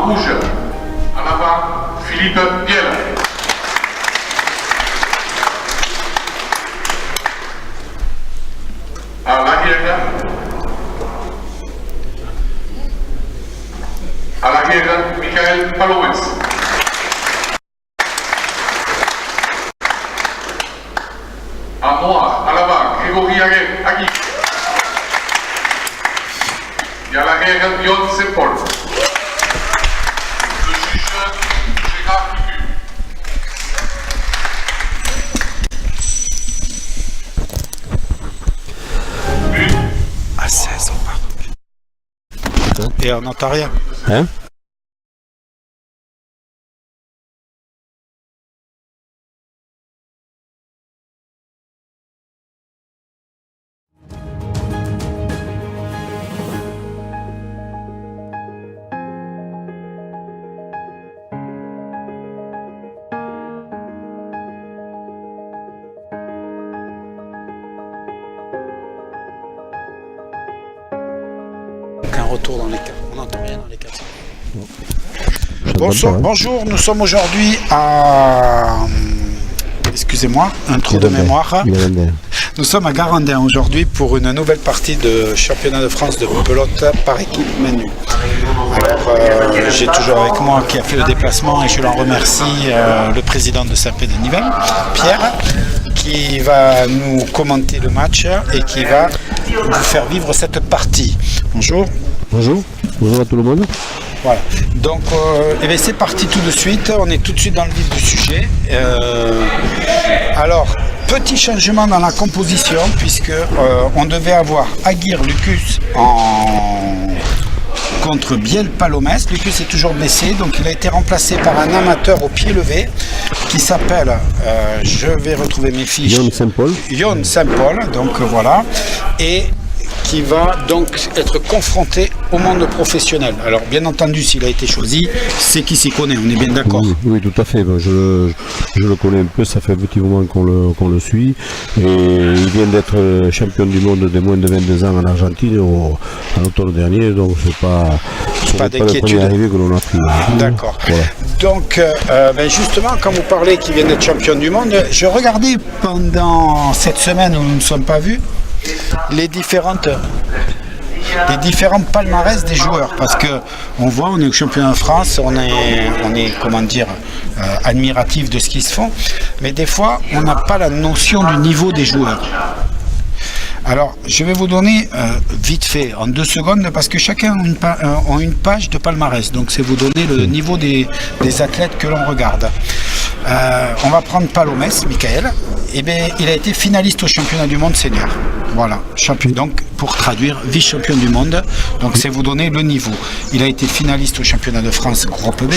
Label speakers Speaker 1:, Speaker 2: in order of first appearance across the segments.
Speaker 1: rouge, à l'avant, Philippe Biel. À l'arrière, Michael Palomès. En noir, à l'avant, Grégory Agui. Et à l'arrière, Yon Saint-Paul. Le juge, Gérard Picu.
Speaker 2: À 16 ans. Et on n'entend rien.
Speaker 3: Hein?
Speaker 2: Un retour dans les cas. On n'entend rien dans les 400. Bonsoir, bonjour, nous sommes aujourd'hui à... Excusez-moi, un trou de mémoire. Nous sommes à Garandin aujourd'hui pour une nouvelle partie de championnat de France de pelote par équipe menu. Alors, j'ai toujours avec moi qui a fait le déplacement et je l'en remercie, le président de Saint-Pé-de-Nivelles, Pierre, qui va nous commenter le match et qui va vous faire vivre cette partie. Bonjour.
Speaker 3: Bonjour. Bonjour à tout le monde.
Speaker 2: Voilà, donc c'est parti tout de suite, on est tout de suite dans le vif du sujet. Alors, petit changement dans la composition, puisque on devait avoir Aguirre Lucus contre Biel Palomès. Lucus est toujours blessé, donc il a été remplacé par un amateur au pied levé qui s'appelle, je vais retrouver mes fiches,
Speaker 3: Yon Saint-Paul.
Speaker 2: Yon Saint-Paul, donc voilà, et qui va donc être confronté au monde professionnel. Alors bien entendu, s'il a été choisi, c'est qu'il s'y connaît, on est bien d'accord.
Speaker 3: Oui, tout à fait. Ben, je le connais un peu, ça fait un petit moment qu'on le suit. Et il vient d'être champion du monde des moins de 22 ans en Argentine à l'automne dernier, donc c'est pas le premier arrivé que l'on a pris.
Speaker 2: D'accord.
Speaker 3: Voilà.
Speaker 2: Donc justement, quand vous parlez qu'il vient d'être champion du monde, je regardais pendant cette semaine où nous ne sommes pas vus, les différents palmarès des joueurs, parce que on voit, on est champion de France, on est comment dire, admiratif de ce qui se fait, mais des fois on n'a pas la notion du niveau des joueurs. Alors, je vais vous donner vite fait, en 2 secondes, parce que chacun a une page de palmarès. Donc, c'est vous donner le niveau des athlètes que l'on regarde. On va prendre Palomès, Michael. Eh bien, il a été finaliste au championnat du monde senior. Voilà, champion. Donc, pour traduire, vice-champion du monde. Donc, c'est vous donner le niveau. Il a été finaliste au championnat de France Groupe B.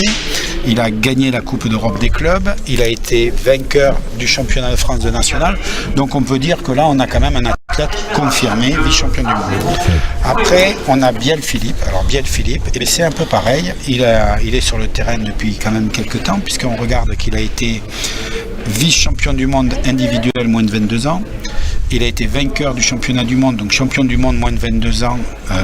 Speaker 2: Il a gagné la Coupe d'Europe des clubs. Il a été vainqueur du championnat de France de national. Donc, on peut dire que là, on a quand même un athlète confirmé, vice-champion du monde. Après, on a Biel Philippe. Alors, Biel Philippe, eh c'est un peu pareil. Il est sur le terrain depuis quand même quelques temps, puisqu'on regarde qu'il a été vice-champion du monde individuel moins de 22 ans. Il a été vainqueur du championnat du monde, donc champion du monde moins de 22 ans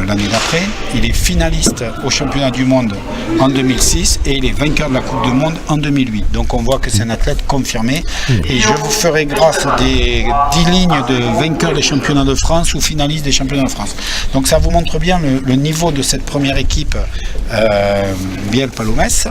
Speaker 2: l'année d'après. Il est finaliste au championnat du monde en 2006 et il est vainqueur de la Coupe du monde en 2008. Donc on voit que c'est un athlète confirmé. Et je vous ferai grâce des 10 lignes de vainqueur des championnats de France ou finaliste des championnats de France. Donc ça vous montre bien le niveau de cette première équipe Biel Palomès.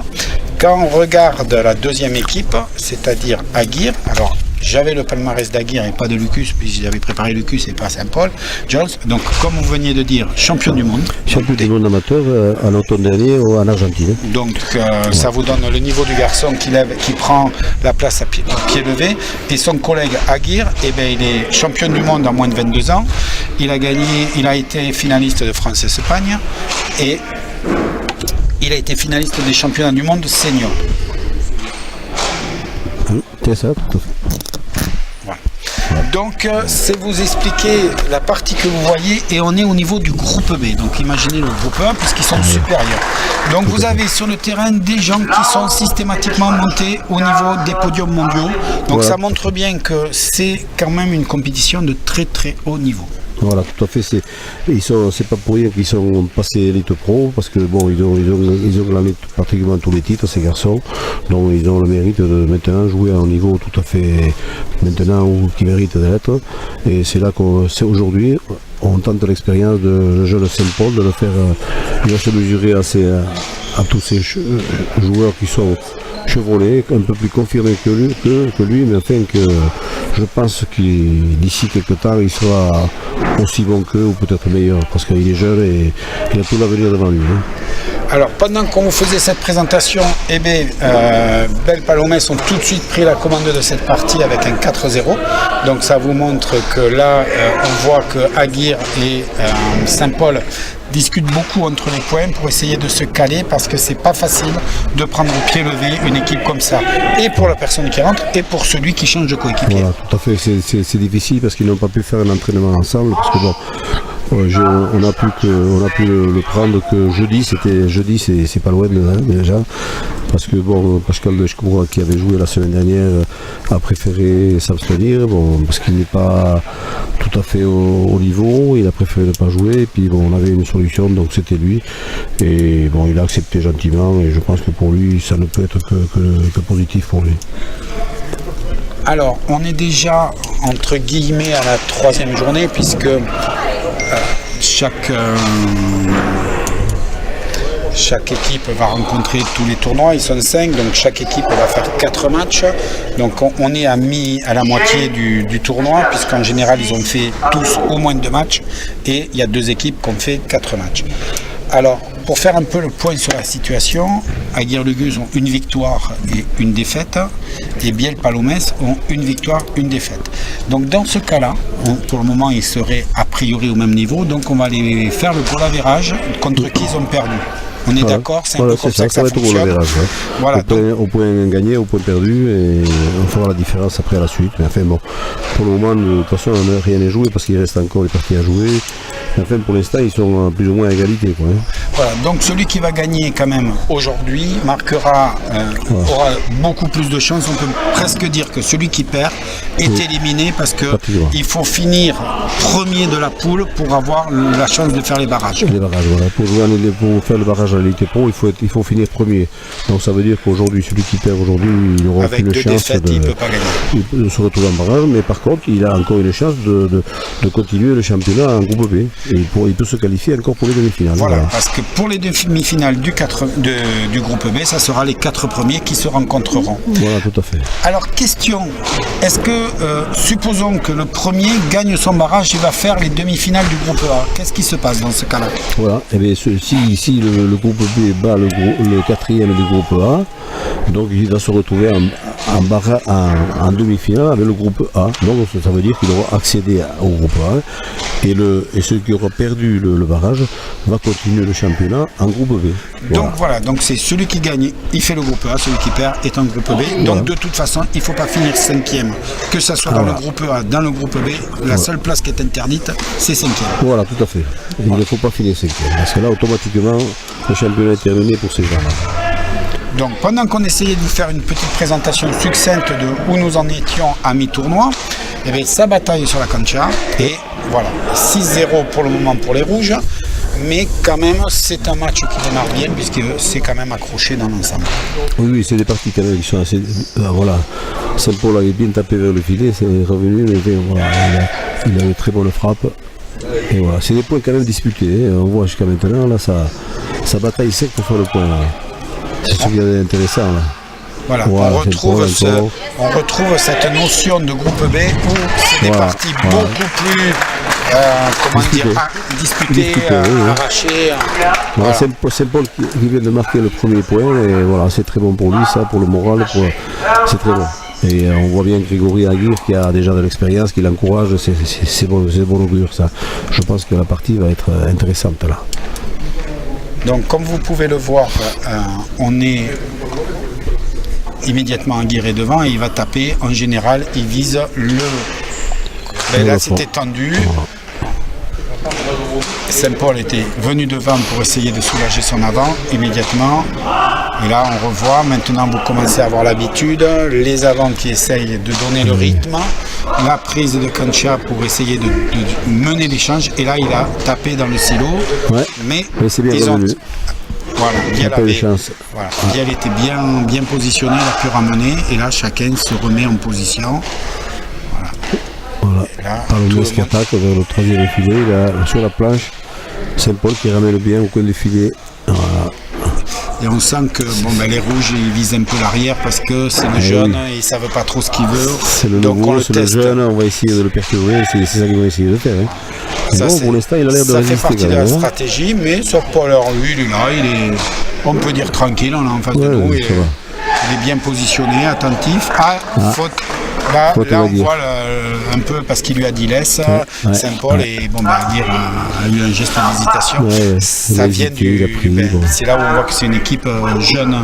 Speaker 2: Quand on regarde la deuxième équipe, c'est-à-dire Aguirre, alors j'avais le palmarès d'Aguirre et pas de Lucus, puis j'avais préparé Lucus et pas Saint-Paul. Jones, donc comme vous veniez de dire, champion du monde.
Speaker 3: Champion du monde amateur à l'automne dernier en Argentine.
Speaker 2: Donc ça vous donne le niveau du garçon qui prend la place à pied levé. Et son collègue Aguirre, eh bien, il est champion du monde en moins de 22 ans. Il a été finaliste de France-Espagne et il a été finaliste des championnats du monde senior.
Speaker 3: C'est ça, tout à fait.
Speaker 2: Voilà. Donc, c'est vous expliquer la partie que vous voyez et on est au niveau du groupe B. Donc, imaginez le groupe A puisqu'ils sont supérieurs. Donc, vous avez sur le terrain des gens qui sont systématiquement montés au niveau des podiums mondiaux. Donc, ça montre bien que c'est quand même une compétition de très très haut niveau.
Speaker 3: Voilà, tout à fait. C'est pas pour rien qu'ils sont passés élite pro, parce que bon, ils ont gagné pratiquement tous les titres, ces garçons. Donc ils ont le mérite de maintenant jouer à un niveau tout à fait maintenant où qui mérite d'être. Et c'est là c'est aujourd'hui, on tente l'expérience de jeune Saint-Paul de le faire. Il va se mesurer à tous ces joueurs qui sont Chevrolet, un peu plus confirmé que lui, mais enfin que je pense qu'il d'ici quelques temps il sera aussi bon qu'eux ou peut-être meilleur parce qu'il est jeune et il a tout l'avenir devant lui.
Speaker 2: Alors pendant qu'on vous faisait cette présentation, Belle Palomès ont tout de suite pris la commande de cette partie avec un 4-0. Donc ça vous montre que là on voit que Aguirre et Saint-Paul discutent beaucoup entre les points pour essayer de se caler parce que c'est pas facile de prendre au pied levé une équipe comme ça, et pour la personne qui rentre et pour celui qui change de coéquipier.
Speaker 3: Voilà, tout à fait, c'est difficile parce qu'ils n'ont pas pu faire un entraînement ensemble parce que bon, on a pu le prendre que jeudi, c'est pas loin déjà, parce que bon, Pascal de Schkoura qui avait joué la semaine dernière a préféré s'abstenir, bon, parce qu'il n'est pas tout à fait au niveau, il a préféré ne pas jouer, et puis bon, on avait une solution, donc c'était lui, et bon, il a accepté gentiment, et je pense que pour lui, ça ne peut être que positif pour lui.
Speaker 2: Alors, on est déjà, entre guillemets, à la 3e journée, puisque chaque équipe va rencontrer tous les tournois, ils sont 5, donc chaque équipe va faire 4 matchs. Donc on est à la moitié du tournoi, puisqu'en général ils ont fait tous au moins 2 matchs, et il y a 2 équipes qui ont fait 4 matchs. Alors, pour faire un peu le point sur la situation, Aguirre-Luguse ont une victoire et une défaite, et Biel Palomès ont une victoire, une défaite. Donc dans ce cas-là, pour le moment ils seraient a priori au même niveau, donc on va aller faire le goal average contre qui ils ont perdu. On est d'accord, c'est un peu comme ça que ça fonctionne. Voilà,
Speaker 3: au point gagné, au point perdu, et on fera la différence après à la suite. Mais enfin bon, pour le moment, de toute façon, rien n'est joué parce qu'il reste encore des parties à jouer. Mais enfin, pour l'instant, ils sont plus ou moins à égalité, quoi.
Speaker 2: Voilà, donc celui qui va gagner quand même aujourd'hui aura beaucoup plus de chances. On peut presque dire que celui qui perd est éliminé parce qu'il faut finir premier de la poule pour avoir la chance de faire les barrages.
Speaker 3: Les barrages, voilà. Pour faire le barrage à l'élite pro, il faut finir premier. Donc ça veut dire qu'aujourd'hui, celui qui perd aujourd'hui, il n'aura aucune chance de se retrouver en barrage, mais par contre, il a encore une chance de continuer le championnat en groupe B. Et il peut se qualifier encore pour les demi-finales.
Speaker 2: Voilà, parce que pour les demi-finales du groupe B, ça sera les 4 premiers qui se rencontreront.
Speaker 3: Voilà, tout à fait.
Speaker 2: Alors, question, est-ce que, supposons que le premier gagne son barrage, il va faire les demi-finales du groupe A. Qu'est-ce qui se passe dans ce cas-là?
Speaker 3: Voilà, et bien si le groupe B bat le 4e du groupe A, donc il va se retrouver en demi-finale avec le groupe A. Donc ça veut dire qu'il aura accédé au groupe A, et ceux qui auront perdu le barrage va continuer le championnat en groupe B.
Speaker 2: Donc voilà, donc c'est celui qui gagne, il fait le groupe A, celui qui perd est en groupe B. Donc de toute façon, il ne faut pas finir 5e, que ce soit dans le groupe A, dans le groupe B, la seule place qui est interdite, c'est 5e.
Speaker 3: Voilà, tout à fait. Il ne faut pas finir 5e, parce que là, automatiquement, le championnat est terminé pour ces gens-là.
Speaker 2: Donc pendant qu'on essayait de vous faire une petite présentation succincte de où nous en étions à mi-tournoi, il y avait sa bataille sur la cancha, et voilà, 6-0 pour le moment pour les rouges, mais quand même c'est un match qui démarre bien puisque c'est quand même accroché dans l'ensemble.
Speaker 3: Oui, c'est des parties quand même qui sont assez... voilà, Saint-Paul avait bien tapé vers le filet, c'est revenu, mais voilà, il a une très bonne frappe. Et voilà, c'est des points quand même disputés, hein. On voit jusqu'à maintenant, là, ça bataille sec pour faire le point. Là. C'est ce qui est intéressant. Là.
Speaker 2: Voilà, on retrouve cette notion de groupe B où c'est des parties beaucoup plus disputées, arrachées.
Speaker 3: Voilà. Saint-Paul qui vient de marquer le premier point, et voilà, c'est très bon pour lui, ça, pour le moral, c'est très bon. Et on voit bien Grégory Aguirre qui a déjà de l'expérience, qui l'encourage, c'est bon augure ça. Je pense que la partie va être intéressante là.
Speaker 2: Donc comme vous pouvez le voir, on est immédiatement Aguirre est devant et il va taper. En général, il vise là c'était tendu. Saint-Paul était venu devant pour essayer de soulager son avant immédiatement. Et là, on revoit. Maintenant, vous commencez à avoir l'habitude. Les avants qui essayent de donner le rythme. la prise de Cancha pour essayer de mener l'échange. Et là, il a tapé dans le silo.
Speaker 3: Ouais.
Speaker 2: Mais
Speaker 3: c'est bien
Speaker 2: ils ont...
Speaker 3: revenu.
Speaker 2: Voilà,
Speaker 3: Il a pas eu de chance.
Speaker 2: Voilà, Biel était bien positionné, il a pu ramener. Et là, chacun se remet en position.
Speaker 3: Voilà. Palomès qui attaque vers le troisième filet, là, sur la planche. Saint-Paul qui ramène bien au coin du filet. Voilà.
Speaker 2: Et on sent que les rouges ils visent un peu l'arrière parce que c'est le jeune, ils ne savent pas trop ce qu'ils veulent.
Speaker 3: C'est le
Speaker 2: Donc
Speaker 3: nouveau, c'est le jeune, on va essayer de le perturber, c'est ça qu'ils vont essayer de faire. Hein.
Speaker 2: Ça,
Speaker 3: bon, pour l'instant, il a l'air de
Speaker 2: ça
Speaker 3: résister.
Speaker 2: fait partie de la stratégie, mais sauf Paul, alors lui, il est là, on peut dire tranquille, on est en face de nous, il est bien positionné, attentif. Faute. Là, on voit un peu parce qu'il lui a dit laisse Saint-Paul et Aguirre a eu un geste d'hésitation. Ça vient c'est là où on voit que c'est une équipe jeune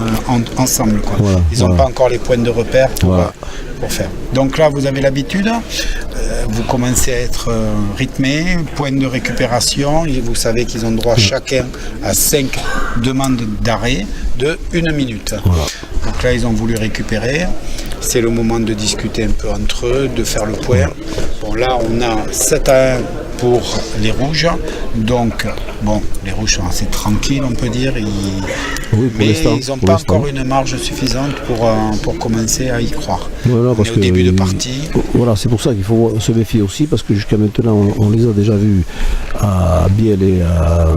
Speaker 2: ensemble. Quoi. Voilà, ils n'ont pas encore les points de repère pour faire. Donc là, vous avez l'habitude, vous commencez à être rythmé, point de récupération. Et vous savez qu'ils ont droit chacun à 5 demandes d'arrêt de 1 minute. Voilà. Donc là, ils ont voulu récupérer. C'est le moment de discuter un peu entre eux, de faire le point. Bon, là, on a 7-1 pour les rouges. Donc, les rouges sont assez tranquilles, on peut dire. Mais ils n'ont pas encore une marge suffisante pour commencer à y croire.
Speaker 3: Voilà, parce
Speaker 2: au début de partie.
Speaker 3: Voilà, c'est pour ça qu'il faut se méfier aussi, parce que jusqu'à maintenant, on les a déjà vus à Biel et à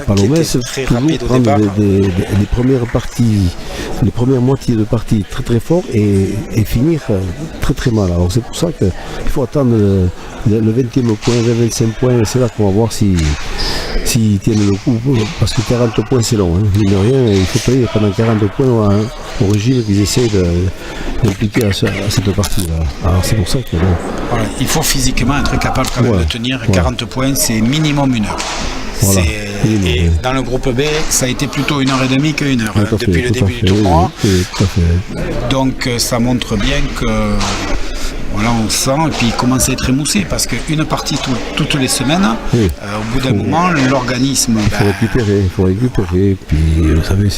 Speaker 3: Palomès
Speaker 2: très rapide au
Speaker 3: prendre
Speaker 2: départ.
Speaker 3: des premières parties, les premières moitiés de partie très très fort et finir très très mal. Alors c'est pour ça qu'il faut attendre le 20e point, 25 points, c'est là qu'on va voir s'ils tiennent le coup, parce que 40 points c'est long, hein. Mine de rien, il faut payer pendant 40 points au régime qu'ils essaient d'impliquer à cette partie-là. Alors c'est pour ça que
Speaker 2: voilà, il faut physiquement être capable quand même de tenir 40 points, c'est minimum 1 heure. Voilà. Et dans le groupe B, ça a été plutôt 1h30 que 1 heure depuis le début du tournoi. Donc ça montre bien que voilà, on sent, et puis il commence à être émoussé parce qu'une partie toutes les semaines, au bout d'un moment, l'organisme.
Speaker 3: Il faut récupérer. Et puis vous savez,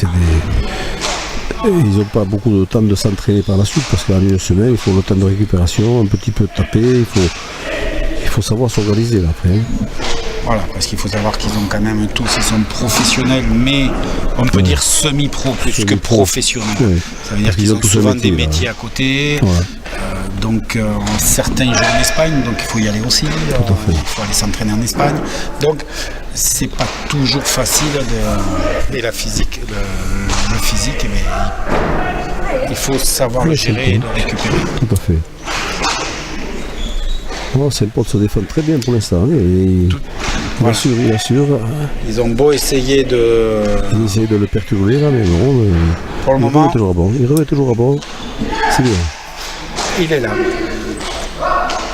Speaker 3: ils n'ont pas beaucoup de temps de s'entraîner par la suite parce qu'en une semaine, il faut le temps de récupération, un petit peu taper, il faut savoir s'organiser là après.
Speaker 2: Voilà, parce qu'il faut savoir qu'ils ont quand même tous, ils sont professionnels, mais on peut dire semi-pro plus que professionnels. Ça veut dire qu'ils ont souvent des métiers à côté. Donc certains jouent en Espagne, donc il faut y aller aussi. Il faut aller s'entraîner en Espagne. Donc c'est pas toujours facile et la physique, le physique, mais il faut savoir le gérer et le récupérer.
Speaker 3: Tout à fait. Saint-Paul se défend très bien pour l'instant. Il assure.
Speaker 2: Ils ont beau essayer de...
Speaker 3: Ils essayent de le perturber là, mais non.
Speaker 2: Pour le moment...
Speaker 3: Il remet toujours à bord. C'est bien.
Speaker 2: Il est là.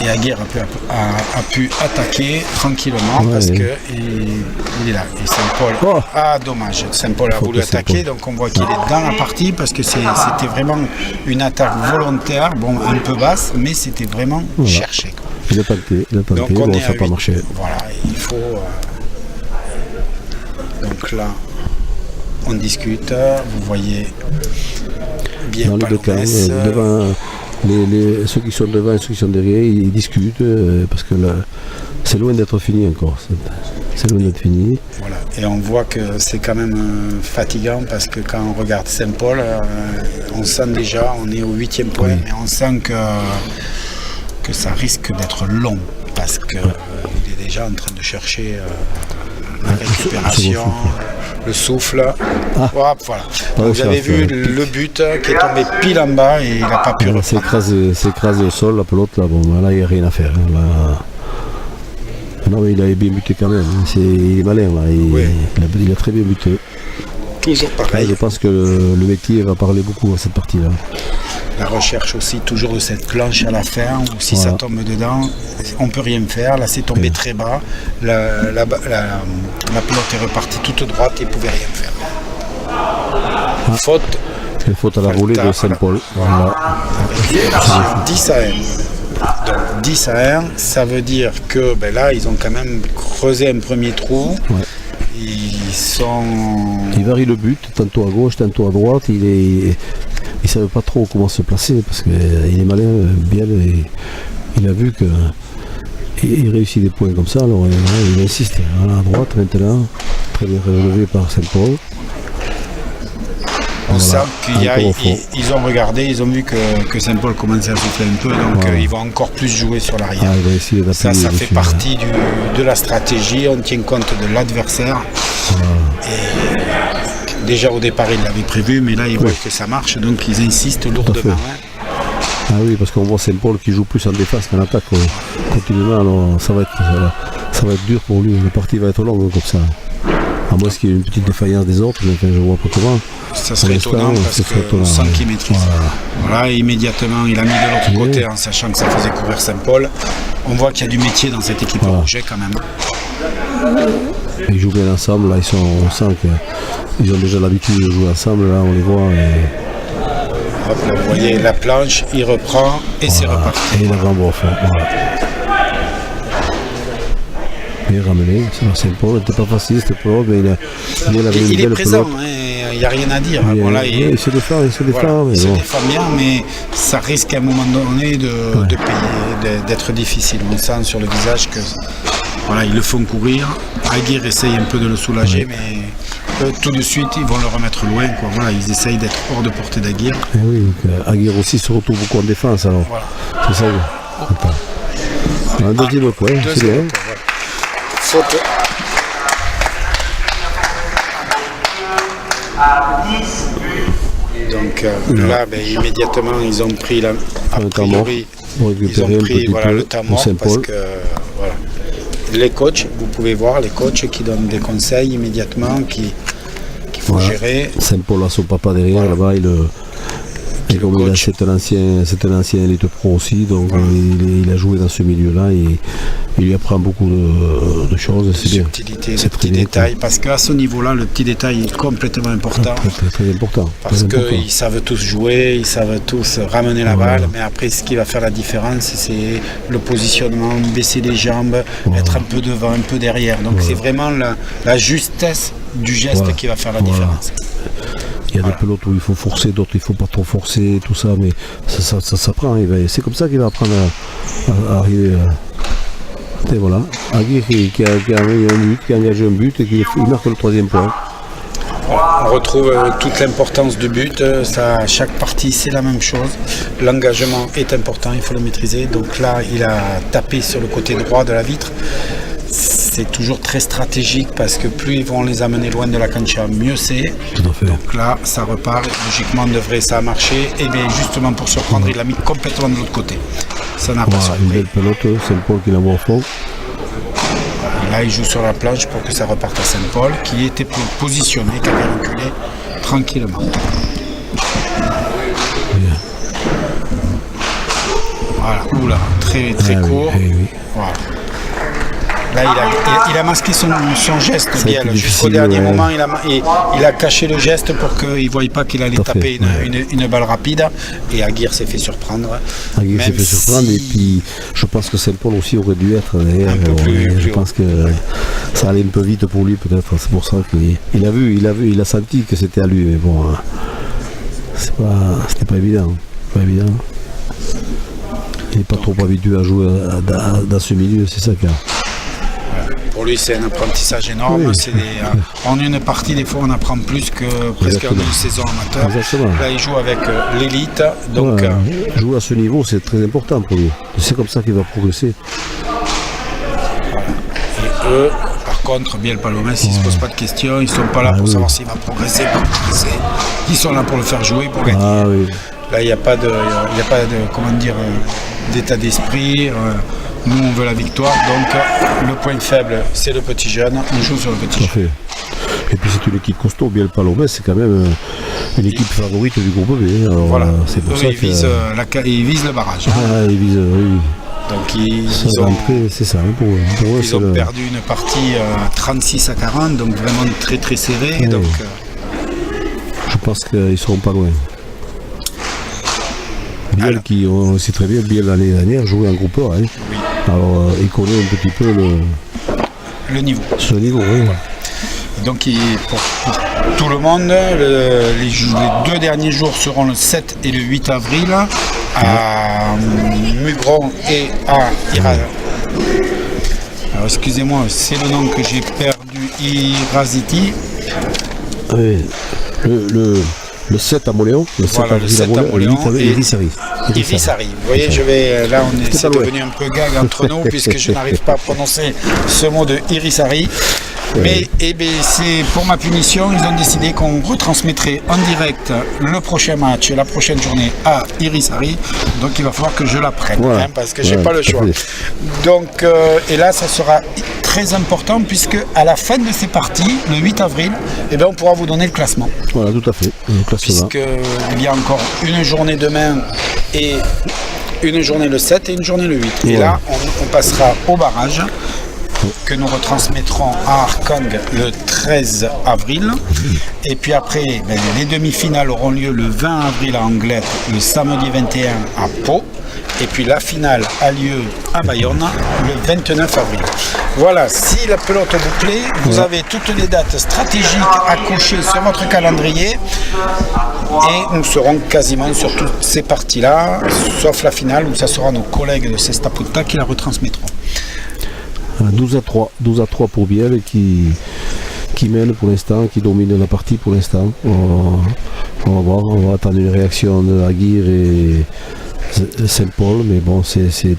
Speaker 2: Et Aguirre a pu attaquer tranquillement parce qu'il est là. Et Saint-Paul, dommage. Saint-Paul a voulu attaquer, donc on voit qu'il est dans la partie parce que c'était vraiment une attaque volontaire, un peu basse, mais c'était vraiment cherché. Quoi.
Speaker 3: Il a tenté, donc ça n'a pas marché.
Speaker 2: Voilà, il faut... Donc là, on discute, vous voyez bien
Speaker 3: dans les deux camps, devant... ceux qui sont devant et ceux qui sont derrière, ils discutent parce que là, c'est loin d'être fini encore. C'est loin d'être fini.
Speaker 2: Voilà. Et on voit que c'est quand même fatigant parce que quand on regarde Saint-Paul, on sent déjà, on est au 8e point, mais on sent que ça risque d'être long parce qu'il est déjà en train de chercher la récupération. Le souffle. Voilà. Vous avez vu le but qui est tombé pile en bas et il n'a pas pu reprendre.
Speaker 3: C'est écrasé au sol, la pelote, là, là il n'y a rien à faire. Là. Non, mais il avait bien buté quand même. Il est malin, là. Il a très bien buté.
Speaker 2: Toujours pareil.
Speaker 3: Je pense que le métier va parler beaucoup à cette partie-là.
Speaker 2: La recherche aussi toujours de cette planche à la fin où si ça tombe dedans, on ne peut rien faire. Là c'est tombé très bas, la pelote est repartie toute droite et il ne pouvait rien faire. Faute.
Speaker 3: C'est une faute à la volée de Saint-Paul. Voilà.
Speaker 2: 10 à 1. Donc 10 à 1, ça veut dire que là ils ont quand même creusé un premier trou.
Speaker 3: Il varie le but, tantôt à gauche, tantôt à droite. ne savait pas trop comment se placer parce qu'il est malin, Biel, et il a vu que il réussit des points comme ça, alors il insiste. Voilà, à droite maintenant, très bien relevé par Saint-Paul.
Speaker 2: On sent
Speaker 3: Voilà,
Speaker 2: qu'ils ont regardé, ils ont vu que Saint-Paul commençait à souffler un peu, donc ils vont encore plus jouer sur l'arrière.
Speaker 3: Il va essayer
Speaker 2: Ça
Speaker 3: d'appuyer
Speaker 2: fait
Speaker 3: dessus,
Speaker 2: partie de la stratégie, on tient compte de l'adversaire. Et déjà au départ, ils l'avaient prévu, mais là, ils voient que ça marche, donc ils insistent lourdement.
Speaker 3: Ah oui, parce qu'on voit Saint-Paul qui joue plus en défense qu'en attaque continuellement, alors ça va être dur pour lui, la partie va être longue comme ça. À moins qu'il y ait une petite défaillance des autres, mais je vois pas comment.
Speaker 2: Ça serait étonnant parce qu'on sent qu'il maîtrise. Voilà, et immédiatement, il a mis de l'autre côté en sachant que ça faisait courir Saint-Paul. On voit qu'il y a du métier dans cette équipe rouget quand même.
Speaker 3: Ils jouent bien ensemble, là on sent qu'ils ont déjà l'habitude de jouer ensemble, là on les voit.
Speaker 2: Hop, là, vous voyez la planche, il reprend et c'est reparti.
Speaker 3: Et il a vraiment fait. Voilà. Bien ramené, Saint-Paul, c'était pas facile, c'était pas mais il
Speaker 2: est présent, il n'y a rien à dire.
Speaker 3: Il se défend, il se défend
Speaker 2: bien, mais ça risque à un moment donné de payer, d'être difficile. On sent sur le visage que ils le font courir. Aguirre essaye un peu de le soulager, mais tout de suite ils vont le remettre loin. Ils essayent d'être hors de portée d'Aguirre.
Speaker 3: Et oui, Aguirre aussi se retrouve beaucoup en défense alors. C'est ça. Un deuxième point, c'est bien.
Speaker 2: Faute. Donc là, immédiatement, ils ont pris a priori, ils ont pris le temps mort parce que les coachs, vous pouvez voir les coachs qui donnent des conseils immédiatement qu'il faut gérer.
Speaker 3: Saint-Paul a son papa derrière là-bas, et comme c'est un ancien élite pro aussi, donc il a joué dans ce milieu-là et il lui apprend beaucoup de choses. C'est bien.
Speaker 2: C'est petits détails, parce qu'à ce niveau-là, le petit détail est complètement important.
Speaker 3: Très important.
Speaker 2: Parce qu'ils savent tous jouer, ils savent tous ramener la balle, mais après ce qui va faire la différence, c'est le positionnement, baisser les jambes, être un peu devant, un peu derrière. Donc c'est vraiment la justesse du geste qui va faire la différence.
Speaker 3: Il y a des pelotes où il faut forcer, d'autres il ne faut pas trop forcer, tout ça, mais ça s'apprend. C'est comme ça qu'il va apprendre à arriver. Et voilà, Aguirre qui a engagé un but et qui marque le troisième point.
Speaker 2: On retrouve toute l'importance du but. Chaque partie, c'est la même chose. L'engagement est important, il faut le maîtriser. Donc là, il a tapé sur le côté droit de la vitre. C'est toujours très stratégique parce que plus ils vont les amener loin de la cancha, mieux c'est. Donc là, ça repart. Logiquement, ça marcher. Et bien justement pour surprendre, il l'a mis complètement de l'autre côté. Ça n'a pas surpris.
Speaker 3: Une belle pelote, Saint-Paul qui l'envoie au fond.
Speaker 2: Là, il joue sur la planche pour que ça reparte à Saint-Paul, qui était positionné, qui avait reculé tranquillement.
Speaker 3: Bien.
Speaker 2: Voilà, oula, très court.
Speaker 3: Oui.
Speaker 2: Voilà. Là, il a masqué son geste bien. Jusqu'au dernier
Speaker 3: ouais.
Speaker 2: moment, il a caché le geste pour qu'il ne voie pas qu'il allait taper une balle rapide. Et Aguirre s'est fait surprendre.
Speaker 3: Aguirre s'est fait surprendre et puis je pense que Saint-Paul aussi aurait dû être derrière. Je pense que ça allait un peu vite pour lui peut-être. C'est pour ça qu'il a senti que c'était à lui. Mais bon, c'était pas évident. Il n'est pas trop habitué à jouer dans ce milieu, c'est ça qu'il y a.
Speaker 2: Pour lui, c'est un apprentissage énorme.
Speaker 3: Oui.
Speaker 2: En une partie, des fois, on apprend plus que presque en une saison amateur.
Speaker 3: Exactement.
Speaker 2: Là, il joue avec l'élite. Donc,
Speaker 3: jouer à ce niveau, c'est très important pour lui. C'est comme ça qu'il va progresser.
Speaker 2: Et eux, par contre, Biel Palomès, ils ne se posent pas de questions. Ils ne sont pas là pour savoir s'il va progresser, pas progresser. Ils sont là pour le faire jouer, pour gagner.
Speaker 3: Oui.
Speaker 2: Là, il n'y a pas de d'état d'esprit. Nous, on veut la victoire, donc le point faible, c'est le petit jeune. On joue sur le petit jeune.
Speaker 3: Et puis c'est une équipe costaud. Biel Palomès, c'est quand même une équipe favorite du groupe B. Alors,
Speaker 2: voilà.
Speaker 3: C'est pour ça
Speaker 2: ils visent le barrage.
Speaker 3: Ils visent, oui.
Speaker 2: Donc
Speaker 3: c'est ça. Pour eux,
Speaker 2: ils ont perdu une partie 36-40, donc vraiment très très serré.
Speaker 3: Oui.
Speaker 2: Donc,
Speaker 3: je pense qu'ils ne seront pas loin. Biel, qui on sait très bien, Biel l'année dernière jouait en groupe A. Oui. Alors il connaît un petit peu
Speaker 2: le niveau.
Speaker 3: Ce niveau, oui.
Speaker 2: Donc tout le monde. Les 2 derniers jours seront le 7 et le 8 avril à Mugron et à Ira. Alors excusez-moi, c'est le nom que j'ai perdu, Iraziti.
Speaker 3: Oui, le 7 à Moléon, le 7
Speaker 2: Voilà,
Speaker 3: avril
Speaker 2: le 7 à Moléon
Speaker 3: et Irisari.
Speaker 2: Irisari. Vous voyez, c'est devenu un peu gag entre nous puisque je n'arrive pas à prononcer ce mot de Irisari. Mais c'est pour ma punition, ils ont décidé qu'on retransmettrait en direct le prochain match et la prochaine journée à Irisari. Donc il va falloir que je la prenne parce que j'ai pas le choix. Donc et là ça sera très important puisque à la fin de ces parties, le 8 avril, on pourra vous donner le classement.
Speaker 3: Voilà, tout à fait.
Speaker 2: Puisqu'il y a encore une journée demain et une journée le 7 et une journée le 8. Et là on passera au barrage que nous retransmettrons à Arkang le 13 avril. Et puis après, les demi-finales auront lieu le 20 avril à Anglet, le samedi 21 à Pau. Et puis la finale a lieu à Bayonne le 29 avril. Voilà, si la pelote vous plaît, vous avez toutes les dates stratégiques à cocher sur votre calendrier. Et nous serons quasiment sur toutes ces parties-là, sauf la finale où ça sera nos collègues de Cesta Punta qui la retransmettront.
Speaker 3: 12 à 3 pour Biel qui mène pour l'instant, qui domine la partie pour l'instant. On va voir, on va attendre une réaction de Aguirre et Saint-Paul, mais bon,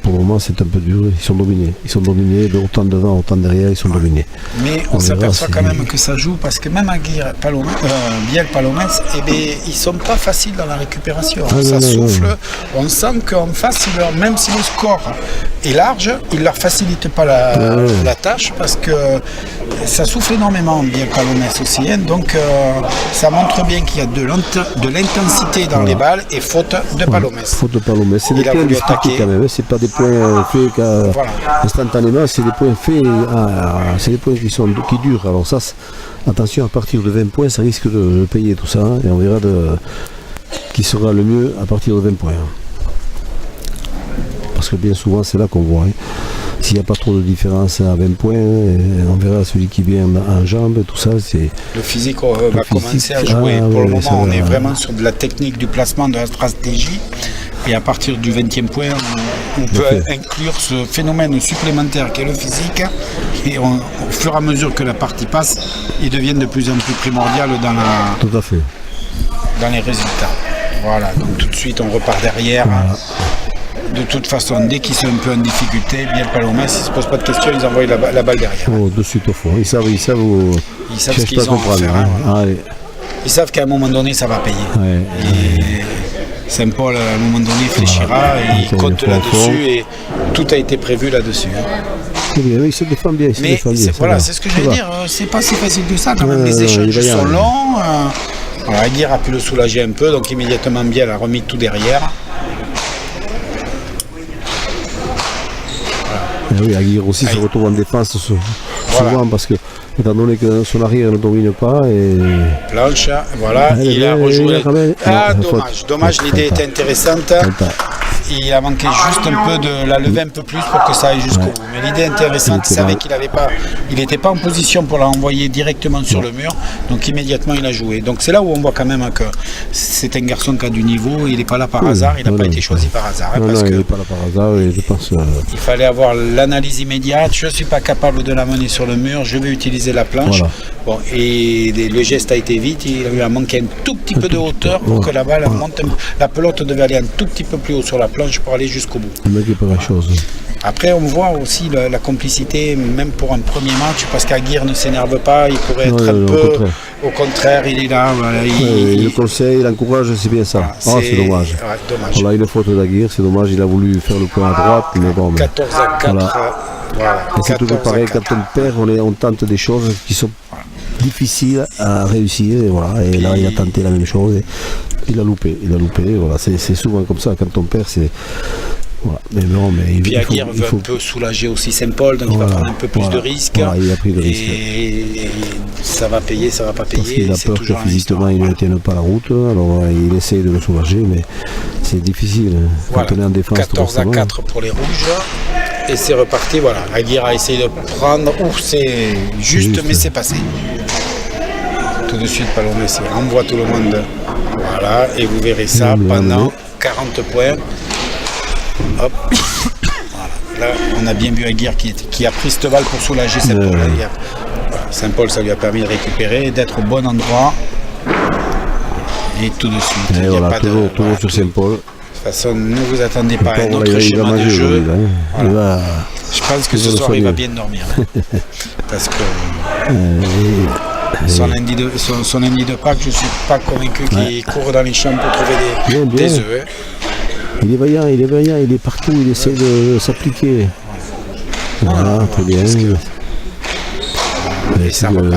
Speaker 3: pour le moment c'est un peu dur, ils sont dominés, de autant devant, autant derrière, ils sont dominés.
Speaker 2: Mais on s'aperçoit quand même que ça joue, parce que même Aguirre, Biel, Palomès, ils sont pas faciles dans la récupération, ça souffle, on sent qu'en face, même si le score est large, il ne leur facilite pas la tâche, parce que ça souffle énormément, Biel, Palomès aussi, donc ça montre bien qu'il y a de l'intensité dans les balles, et faute de Palomès.
Speaker 3: Mais c'est des points disputés quand même, c'est pas des points faits instantanément, c'est des points faits, c'est des points qui durent. Alors ça, attention, à partir de 20 points, ça risque de payer tout ça, et on verra qui sera le mieux à partir de 20 points. Parce que bien souvent, c'est là qu'on voit. S'il n'y a pas trop de différence à 20 points, on verra celui qui vient en jambes, tout ça.
Speaker 2: Le physique va commencer à jouer. Pour le moment, on est vraiment sur de la technique du placement, de la stratégie. Et à partir du 20e point, on peut inclure ce phénomène supplémentaire qu'est le physique. Et au fur et à mesure que la partie passe, il devient de plus en plus primordial dans les résultats. Voilà, donc tout de suite, on repart derrière. Voilà. De toute façon, dès qu'ils sont un peu en difficulté, bien Palomès, ils ne se posent pas de questions, ils envoient la balle derrière.
Speaker 3: De suite au fond. Ils savent
Speaker 2: ce qu'ils ont à faire. Ils savent qu'à un moment donné, ça va payer. Et Saint-Paul, à un moment donné, fléchira et il compte là-dessus et tout a été prévu là-dessus.
Speaker 3: Il se défend bien.
Speaker 2: C'est ce que je veux dire. C'est pas si facile que ça. Quand même, les échanges sont longs. Aguirre a pu le soulager un peu, donc immédiatement Biel a remis tout derrière.
Speaker 3: Oui, Aguirre aussi se retrouve en défense souvent parce que, étant donné que son arrière ne domine pas.
Speaker 2: Planche, il a rejoué. Dommage, l'idée était intéressante. Il a manqué juste un peu de la lever un peu plus pour que ça aille jusqu'au bout. Mais l'idée intéressante, il savait qu'il n'était pas en position pour l'envoyer directement sur le mur. Donc immédiatement, il a joué. Donc c'est là où on voit quand même que c'est un garçon qui a du niveau. Il n'est pas là par hasard. Il n'a pas été choisi par hasard.
Speaker 3: Il n'est pas là par hasard. Et je pense,
Speaker 2: il fallait avoir l'analyse immédiate. Je ne suis pas capable de l'amener sur le mur. Je vais utiliser la planche. Voilà. Bon, et le geste a été vite. Il a manqué un tout petit peu de hauteur pour que la balle monte. La pelote devait aller un tout petit peu plus haut sur la planche pour aller jusqu'au bout. Après, on voit aussi la complicité, même pour un premier match, parce qu'Aguirre ne s'énerve pas, il pourrait être un peu... Au contraire, il est là. Voilà,
Speaker 3: il le conseille, il encourage, c'est bien ça. Voilà, c'est dommage.
Speaker 2: Ouais, dommage.
Speaker 3: Voilà, une faute d'Aguirre, c'est dommage, il a voulu faire le point à droite, mais bon.
Speaker 2: 14 à 4.
Speaker 3: Voilà. C'est toujours pareil, quand on perd, on tente des choses qui sont difficiles à réussir, et voilà. Et là, il a tenté la même chose, et il a loupé. Voilà. C'est souvent comme ça, quand on perd, c'est... Voilà.
Speaker 2: Puis Aguirre veut un peu soulager aussi Saint-Paul, donc il va prendre un peu plus de risques.
Speaker 3: Il a pris de risques.
Speaker 2: Et ça va payer, ça va pas payer.
Speaker 3: Parce qu'il a peur que physiquement il ne tienne pas la route, alors il essaie de le soulager, mais c'est difficile. Quand on est en défense,
Speaker 2: 14 à 4 pour les rouges. Et c'est reparti, voilà. Aguirre a essayé de prendre. C'est juste, mais c'est passé. tout de suite, Palomès, il renvoie tout le monde. Voilà, et vous verrez ça pendant 40 points. Hop. Voilà. Là, on a bien vu Aguirre qui a pris cette balle pour soulager Saint-Paul. Voilà. Saint-Paul, ça lui a permis de récupérer, d'être au bon endroit. Et tout de suite.
Speaker 3: Et
Speaker 2: il y a
Speaker 3: voilà,
Speaker 2: pas
Speaker 3: toujours,
Speaker 2: de,
Speaker 3: toujours sur Saint-Paul.
Speaker 2: De toute façon, ne vous attendez pas à un autre
Speaker 3: Il va
Speaker 2: schéma de
Speaker 3: manger
Speaker 2: jeu.
Speaker 3: aujourd'hui, là, hein.
Speaker 2: Voilà. Je pense que ce soir, il va bien dormir. Parce que son lundi de Pâques, je ne suis pas convaincu qu'il court dans les champs pour trouver des œufs. Hein.
Speaker 3: Il est vaillant, il est partout, il essaie de s'appliquer. Voilà, très bien.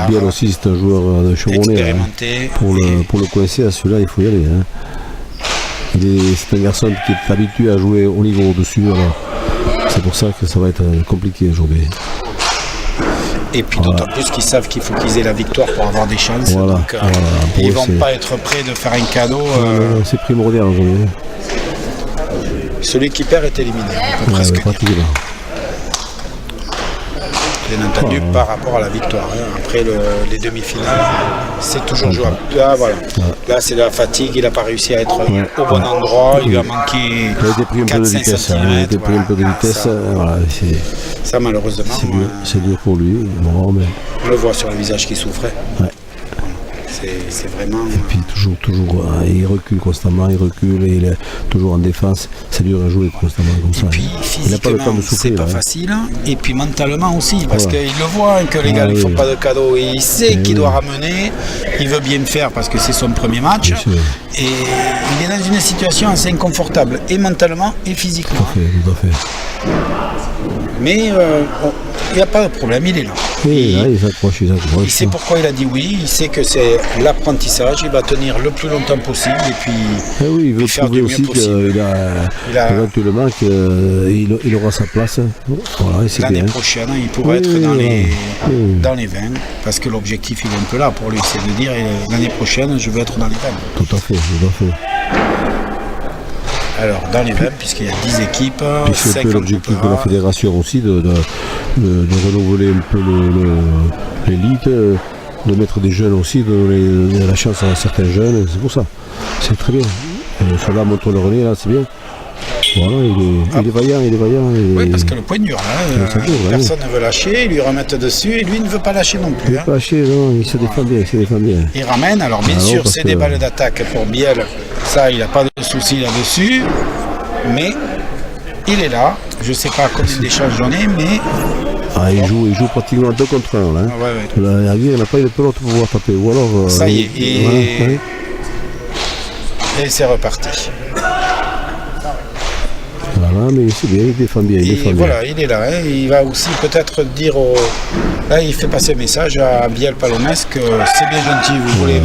Speaker 3: Biel aussi, c'est un joueur de chevronné. Hein. Pour le coincer à celui-là, il faut y aller. Hein. C'est un garçon qui est habitué à jouer au niveau au-dessus. C'est pour ça que ça va être compliqué aujourd'hui.
Speaker 2: Et puis d'autant plus qu'ils savent qu'il faut qu'ils aient la victoire pour avoir des chances.
Speaker 3: Voilà,
Speaker 2: Donc ils ne vont pas être prêts de faire un cadeau.
Speaker 3: C'est primordial aujourd'hui.
Speaker 2: Celui qui perd est éliminé. On peut presque dire. Bien entendu, par rapport à la victoire. Hein. Après les demi-finales, c'est toujours jouable. Là, voilà. Là, c'est la fatigue. Il n'a pas réussi à être au bon endroit. Il lui a manqué 4-5 cm.
Speaker 3: Il a été pris un peu de vitesse.
Speaker 2: Ça, malheureusement,
Speaker 3: c'est dur pour lui. Bon, mais...
Speaker 2: on le voit sur le visage qui souffrait.
Speaker 3: Ouais.
Speaker 2: C'est vraiment...
Speaker 3: Et puis toujours, il recule constamment, il est toujours en défense. C'est dur à jouer constamment comme ça.
Speaker 2: Et puis
Speaker 3: il n'a pas le temps de
Speaker 2: physiquement,
Speaker 3: souffler.
Speaker 2: c'est pas facile. Et puis mentalement aussi, parce qu'il le voit que les gars ne font pas de cadeaux. Et il sait qu'il doit ramener. Il veut bien le faire parce que c'est son premier match. Et il est dans une situation assez inconfortable, et mentalement et physiquement.
Speaker 3: Tout à fait.
Speaker 2: Mais il n'y a pas de problème, il est là.
Speaker 3: Il s'accroche.
Speaker 2: Il sait pourquoi il a dit oui, il sait que c'est l'apprentissage, il va tenir le plus longtemps possible et puis
Speaker 3: il veut
Speaker 2: faire
Speaker 3: prouver
Speaker 2: du mieux
Speaker 3: aussi
Speaker 2: possible.
Speaker 3: éventuellement qu'il aura sa place. Voilà,
Speaker 2: l'année prochaine, il pourra être dans les 20, parce que l'objectif il est un peu là pour lui, c'est de dire l'année prochaine je veux être dans les 20.
Speaker 3: Tout à fait.
Speaker 2: Alors, dans les 20, puisqu'il y a 10 équipes,
Speaker 3: c'est un peu l'objectif de la fédération aussi, de renouveler un peu l'élite, de mettre des jeunes aussi, de donner la chance à certains jeunes, c'est pour ça. C'est très bien. Cela montre le relais, là, c'est bien. Voilà, il est vaillant.
Speaker 2: Oui, parce que le point dur, là, personne ne veut lâcher, ils lui remettent dessus, et lui ne veut pas lâcher non plus.
Speaker 3: Il ne veut pas lâcher, non, il se défend bien.
Speaker 2: Il ramène, alors bien sûr, c'est des balles d'attaque pour Biel, ça, il n'a pas de souci là-dessus, mais il est là, je ne sais pas combien d'échanges j'en ai, mais...
Speaker 3: il joue pratiquement 2 contre 1, là.
Speaker 2: Ouais.
Speaker 3: Il n'a pas eu de pelote pour pouvoir taper, ou alors...
Speaker 2: Ça y est, et c'est reparti.
Speaker 3: Voilà, mais c'est bien, il défend bien.
Speaker 2: Voilà, il est là. Hein. Il va aussi peut-être dire Là, il fait passer un message à Biel Palomès que c'est bien gentil, vous voulez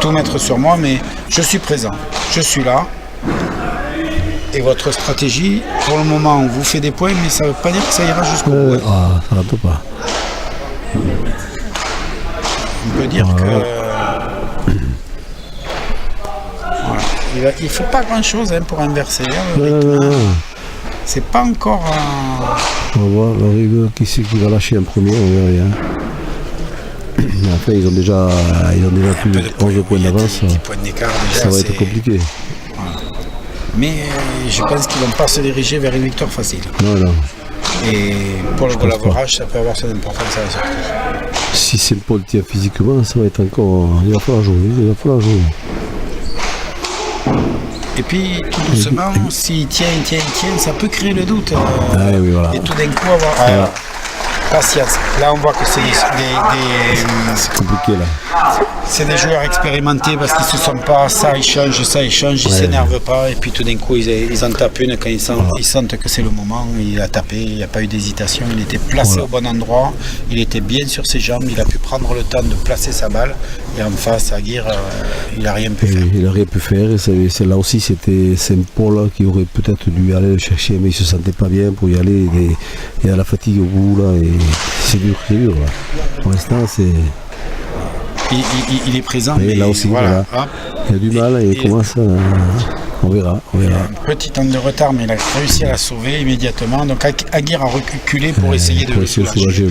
Speaker 2: tout mettre sur moi, mais je suis présent, je suis là. Et votre stratégie, pour le moment, on vous fait des points, mais ça ne veut pas dire que ça ira jusqu'au bout. Hein.
Speaker 3: Ça ne va pas.
Speaker 2: On peut dire que... Voilà. Il ne faut pas grand-chose pour inverser. C'est pas encore...
Speaker 3: On va voir qui c'est qui va lâcher en premier, on verra bien. Mais après, ils ont déjà plus de 11 points d'avance. Ça va être compliqué.
Speaker 2: Voilà. Mais je pense qu'ils ne vont pas se diriger vers une victoire facile.
Speaker 3: Non.
Speaker 2: Et pour le goal average, ça peut avoir son importance à la sortie.
Speaker 3: Si c'est Paul tient physiquement, ça va être encore... Il va falloir jouer.
Speaker 2: Et puis, tout doucement, s'il tient, ça peut créer le doute.
Speaker 3: Oui, voilà.
Speaker 2: Et tout d'un coup, avoir patience. Là, on voit que c'est
Speaker 3: c'est compliqué, là.
Speaker 2: C'est des joueurs expérimentés parce qu'ils ne se sentent pas, ça échange, ils ne s'énervent pas. Et puis, tout d'un coup, ils en tapent une quand ils sentent que c'est le moment. Il a tapé, il n'y a pas eu d'hésitation. Il était placé au bon endroit. Il était bien sur ses jambes. Il a pu prendre le temps de placer sa balle. Et en face, Aguirre, il n'a rien pu faire.
Speaker 3: Il n'a rien pu faire. Et là aussi, c'était Saint-Paul qui aurait peut-être dû aller le chercher, mais il ne se sentait pas bien pour y aller. Il y a la fatigue au bout, là. Et c'est dur, là. Pour l'instant, c'est...
Speaker 2: Il est présent,
Speaker 3: mais là aussi, voilà. Il a du mal et il commence On verra.
Speaker 2: Un petit temps de retard, mais il a réussi à la sauver immédiatement. Donc Aguirre a reculé pour essayer de le soulager.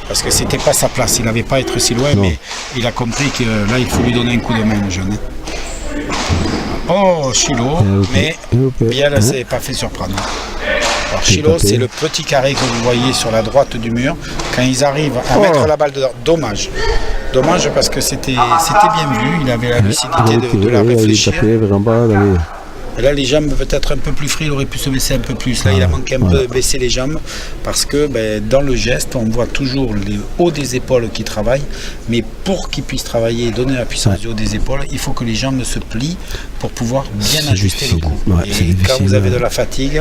Speaker 2: Parce que c'était pas sa place. Il n'avait pas à être si loin, mais il a compris que là, il faut lui donner un coup de main, le jeune. Oh, Chilo, mais Biel ne s'est pas fait surprendre. Alors, Chilo, c'est le petit carré que vous voyez sur la droite du mur. Quand ils arrivent à mettre la balle dedans, dommage. Dommage parce que c'était bien vu, il avait la lucidité de la réfléchir. Et là, les jambes peut-être un peu plus frais, il aurait pu se baisser un peu plus. Là, il a manqué un peu baisser les jambes parce que dans le geste, on voit toujours les hauts des épaules qui travaillent. Mais pour qu'ils puissent travailler et donner la puissance du haut des épaules, il faut que les jambes se plient pour pouvoir bien ajuster le coup. Et quand vous avez de la fatigue,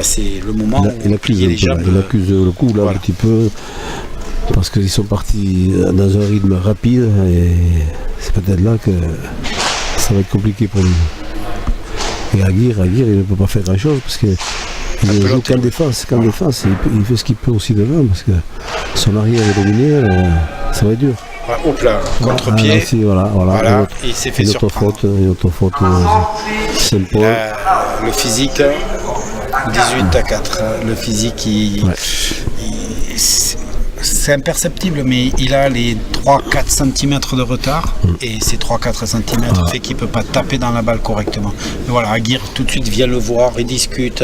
Speaker 2: c'est le moment où vous pliez les jambes.
Speaker 3: Il accuse le coup là un petit peu parce qu'ils sont partis dans un rythme rapide et c'est peut-être là que ça va être compliqué pour lui. Et Aguirre, il ne peut pas faire grand-chose parce qu'il joue qu'en défense. Il fait ce qu'il peut aussi devant parce que son arrière est dominé, ça va être dur.
Speaker 2: Hop là, contre-pied.
Speaker 3: Voilà.
Speaker 2: Il s'est fait surprendre.
Speaker 3: Une autre faute, Saint-Paul.
Speaker 2: Le physique, 18-4. Le physique, c'est imperceptible, mais il a les 3-4 cm de retard et ces 3-4 cm fait qu'il ne peut pas taper dans la balle correctement. Mais voilà, Aguirre tout de suite vient le voir, il discute,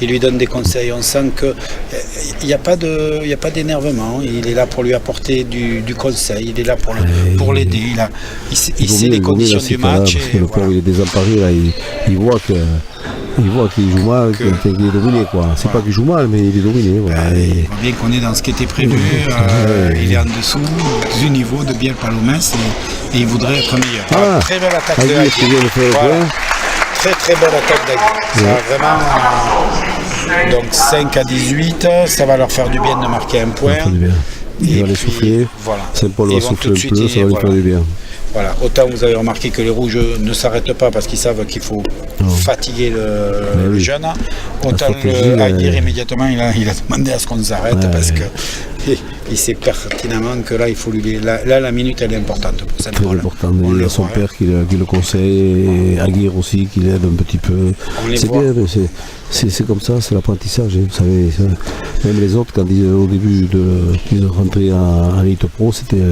Speaker 2: il lui donne des conseils. On sent qu'il n'y a pas d'énervement, il est là pour lui apporter du conseil, il est là pour l'aider. Il sait les conditions du match.
Speaker 3: Parce que le pauvre, il est désemparé, là, il voit qu'il joue mal, qu'il est dominé, quoi. C'est pas qu'il joue mal, mais il est dominé. Voilà.
Speaker 2: Il voit bien qu'on est dans ce qui était prévu. Il est en dessous du niveau de Biel Palomès et il voudrait être meilleur. Très belle attaque de Aguirre. Très belle attaque d'Aguirre. Vraiment. Donc 5 à 18, ça va leur faire du bien de marquer un point.
Speaker 3: Il va les souffler. Saint-Paul va souffler un peu, ça va lui faire du bien.
Speaker 2: Voilà, autant vous avez remarqué que les rouges ne s'arrêtent pas parce qu'ils savent qu'il faut fatiguer le jeune. Autant Aguirre immédiatement il a demandé à ce qu'on s'arrête parce que il sait pertinemment que là il faut lui. Là la minute elle est importante pour Saint-Paul.
Speaker 3: Très important. Il a son père qui le conseille, et Aguirre aussi qui l'aide un petit peu. C'est bien, c'est comme ça, c'est l'apprentissage. Vous savez, même les autres, quand au début ils sont rentrés en Elite Pro, c'était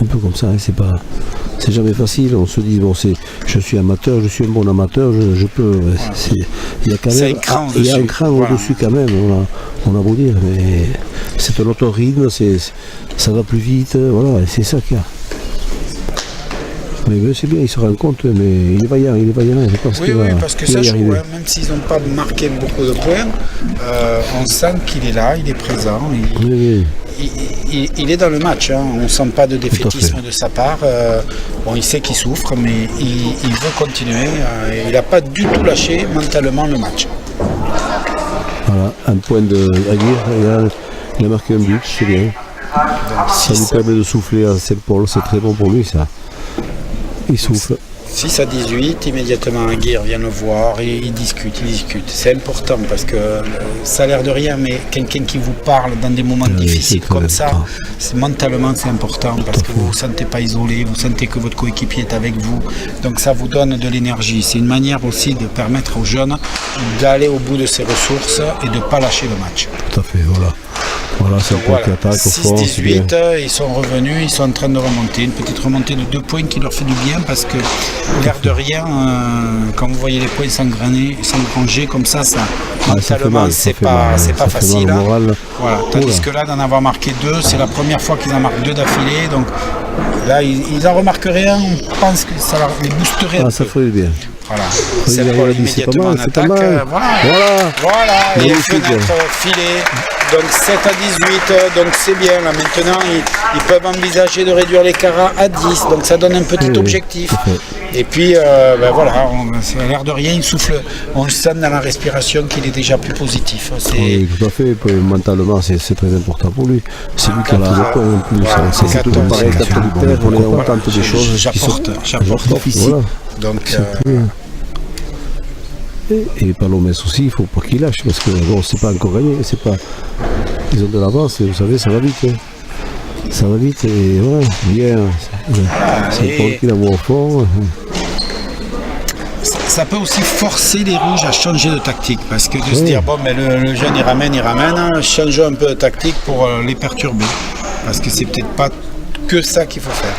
Speaker 3: un peu comme ça. C'est jamais facile. On se dit je suis amateur, je suis un bon amateur, je peux. Il y a quand même un cran au-dessus quand même. On a beau dire, mais c'est un autre rythme, ça va plus vite. Voilà, c'est ça qu'il y a. Mais c'est bien, il se rend compte, mais il est vaillant, je pense
Speaker 2: parce que ça joue, même s'ils n'ont pas marqué beaucoup de points, on sent qu'il est là, il est présent, il est dans le match, on ne sent pas de défaitisme de sa part, il sait qu'il souffre, mais il veut continuer, il n'a pas du tout lâché mentalement le match.
Speaker 3: Voilà, un point de Aguirre, il a marqué un but, c'est bien. Ça lui permet de souffler à Saint-Paul, c'est très bon pour lui ça. Il souffle.
Speaker 2: 6 à 18, immédiatement Aguirre vient le voir et il discute. C'est important parce que ça a l'air de rien, mais quelqu'un qui vous parle dans des moments difficiles comme ça, mentalement c'est important parce que vous ne vous sentez pas isolé, vous sentez que votre coéquipier est avec vous, donc ça vous donne de l'énergie. C'est une manière aussi de permettre aux jeunes d'aller au bout de ses ressources et de ne pas lâcher le match.
Speaker 3: Tout à fait, voilà, c'est un point qui attaque au fond.
Speaker 2: 6-18, ils sont revenus, ils sont en train de remonter. Une petite remontée de 2 points qui leur fait du bien parce que l'air de rien, quand vous voyez les points s'engranger comme ça mentalement c'est pas facile. Voilà. Tandis que là, d'en avoir marqué 2, c'est la première fois qu'ils en marquent 2 d'affilée. Donc là, ils n'en remarquent rien, on pense que ça les boosterait un peu.
Speaker 3: Ça ferait du bien.
Speaker 2: Voilà, Saint-Paul immédiatement en attaque. Voilà, et fenêtre filée. Donc 7 à 18, donc c'est bien. Là maintenant, ils peuvent envisager de réduire l'écart à 10. Donc ça donne un petit objectif. Et puis voilà, ça a l'air de rien, il souffle. On sent dans la respiration qu'il est déjà plus positif.
Speaker 3: Oui, tout à fait. Mentalement, c'est très important pour lui. C'est lui qui a le point en plus. C'est tout pareil, on tente des choses.
Speaker 2: J'apporte
Speaker 3: difficiles.
Speaker 2: Donc
Speaker 3: et Palomès aussi, il ne faut pas qu'il lâche parce que c'est pas encore gagné, ils ont de l'avance, vous savez, ça va vite. Ça va vite et bien. C'est Paul qui la voit au fond.
Speaker 2: ça peut aussi forcer les rouges à changer de tactique, parce que de se dire bon, mais le jeune il ramène, changeons un peu de tactique pour les perturber, parce que c'est peut-être pas que ça qu'il faut faire.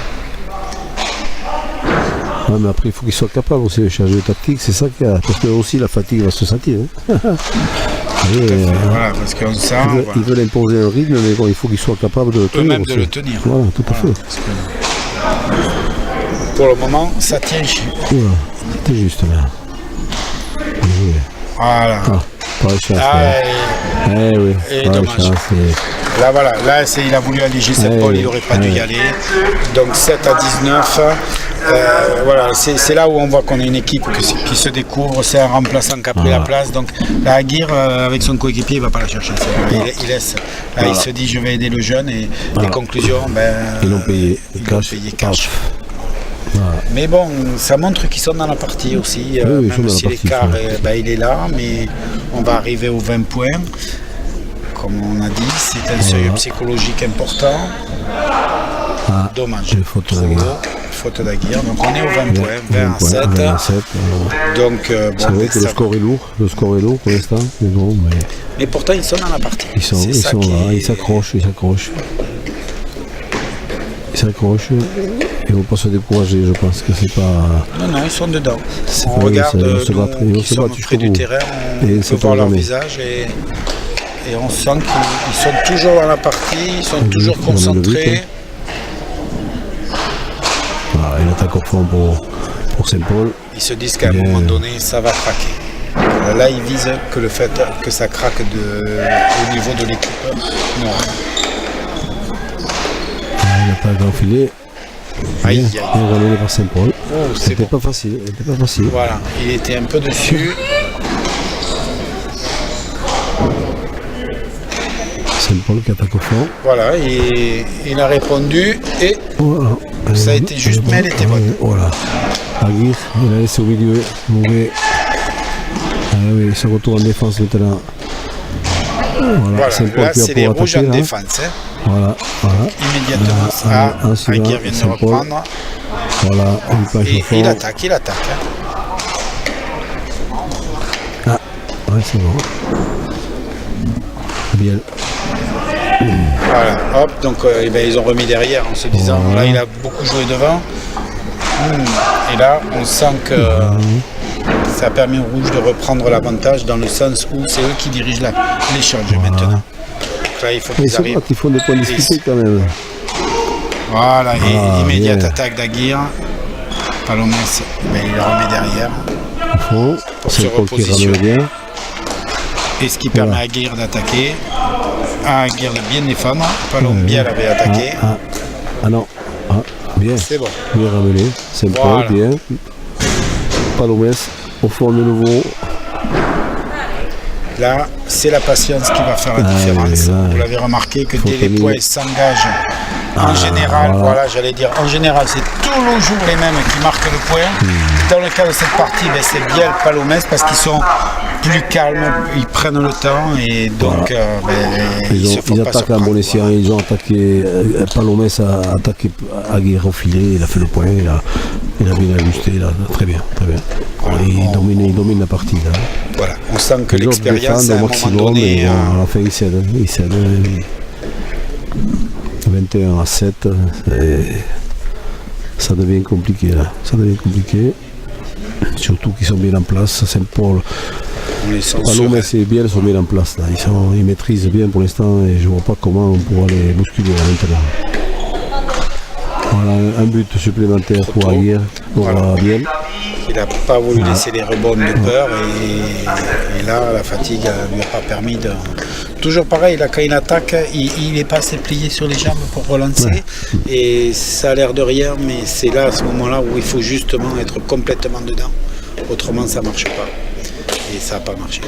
Speaker 3: Ouais, mais après il faut qu'ils soient capables aussi de changer de tactique, c'est ça qu'il y a, parce que aussi la fatigue va se sentir. Hein.
Speaker 2: Voilà, parce qu'on sent.
Speaker 3: Ils veulent imposer un rythme, mais bon, il faut qu'ils soient capables de le tenir.
Speaker 2: Eux-mêmes
Speaker 3: aussi.
Speaker 2: de le tenir.
Speaker 3: Voilà, tout à fait.
Speaker 2: Pour le moment, ça tient.
Speaker 3: Voilà, c'était juste là. Oui.
Speaker 2: Voilà.
Speaker 3: Ah, pas de chance. Oui,
Speaker 2: et
Speaker 3: pas de
Speaker 2: dommage.
Speaker 3: chance.
Speaker 2: Là, voilà, là, il a voulu alléger cette balle, il n'aurait pas dû y aller. Donc 7-19. Voilà, c'est là où on voit qu'on a une équipe qui se découvre, c'est un remplaçant qui a pris la place. Donc là, Aguirre, avec son coéquipier, il ne va pas la chercher. Il laisse. Là, il se dit, je vais aider le jeune. Et les conclusions,
Speaker 3: ils l'ont payé.
Speaker 2: Cash. Voilà. Mais bon, ça montre qu'ils sont dans la partie aussi. Même si l'écart, il est là, mais on va arriver aux 20 points. Comme on a dit, c'est un seuil psychologique important. Dommage. Faute d'Aguirre. Donc on est aux 20 points, 20 à 7. Donc
Speaker 3: c'est vrai que le score est lourd pour l'instant.
Speaker 2: Mais pourtant ils sont dans la partie.
Speaker 3: Ils sont là, ils s'accrochent. Ils ne vont pas se décourager, je pense que c'est pas.
Speaker 2: Non, ils sont dedans. On regarde nous qui sommes près du terrain, on peut voir leur visage et on sent qu'ils sont toujours dans la partie, ils sont toujours concentrés.
Speaker 3: Voilà, il attaque au fond pour Saint-Paul.
Speaker 2: Ils se disent qu'à un moment donné, ça va craquer. Là, ils visent que le fait que ça craque au niveau de l'équipe. Non.
Speaker 3: Il attaque enfilé. Bien ramené par Saint-Paul. C'était pas facile.
Speaker 2: Voilà, il était un peu dessus.
Speaker 3: Saint-Paul qui attaque au fond.
Speaker 2: Voilà, il a répondu et ça a été juste, mais elle était bonne.
Speaker 3: Voilà. Aguirre, il a laissé au milieu. Mauvais. Il se retourne en défense maintenant.
Speaker 2: Voilà, là c'est les rouges en défense. Hein.
Speaker 3: Voilà.
Speaker 2: Immédiatement, Aguirre vient de reprendre.
Speaker 3: Voilà, une plage au fond.
Speaker 2: Il attaque.
Speaker 3: Hein. C'est bon. Bien.
Speaker 2: Voilà, hop, donc ils ont remis derrière en se disant, là il a beaucoup joué devant. Et là, on sent que ça a permis aux rouges de reprendre l'avantage dans le sens où c'est eux qui dirigent l'échange maintenant. Donc là, il faut qu'ils arrivent.
Speaker 3: Il faut des points discutés quand même.
Speaker 2: Voilà, et immédiate attaque d'Aguirre. Palomès, il le remet derrière. Pour se repositionner. Et ce qui permet à Aguirre d'attaquer. Aguirre de bien défendre. Palombiel avait attaqué.
Speaker 3: Non. Bien.
Speaker 2: C'est bon.
Speaker 3: Bien ramené. C'est bon, bien. Palomès au fond de nouveau.
Speaker 2: Là, c'est la patience qui va faire la différence. Vous l'avez remarqué que dès les points s'engagent. En général, j'allais dire, en général, c'est toujours les mêmes qui marquent le point. Dans le cas de cette partie, c'est bien le Palomès parce qu'ils sont plus calmes, ils prennent le temps et donc
Speaker 3: ils attaquent un bon escient, ils ont attaqué, Palomès a attaqué Aguirre au filet, il a fait le point, il a bien ajusté, très bien. Voilà, il domine la partie. Là.
Speaker 2: Voilà, on sent que l'expérience à un moment donné...
Speaker 3: À la fin, il cède. 21 à 7, ça devient compliqué là. Surtout qu'ils sont bien en place. Saint-Paul, Palomès et Biel sont bien en place là. Ils maîtrisent bien pour l'instant et je vois pas comment on pourra les bousculer là, maintenant. Voilà, un but supplémentaire pour Aguirre, pour Biel.
Speaker 2: Il n'a pas voulu laisser les rebonds de peur et là la fatigue ne lui a pas permis de... Toujours pareil, là, quand il attaque, il n'est pas assez plié sur les jambes pour relancer et ça a l'air de rien, mais c'est là à ce moment-là où il faut justement être complètement dedans, autrement ça ne marche pas et ça n'a pas marché.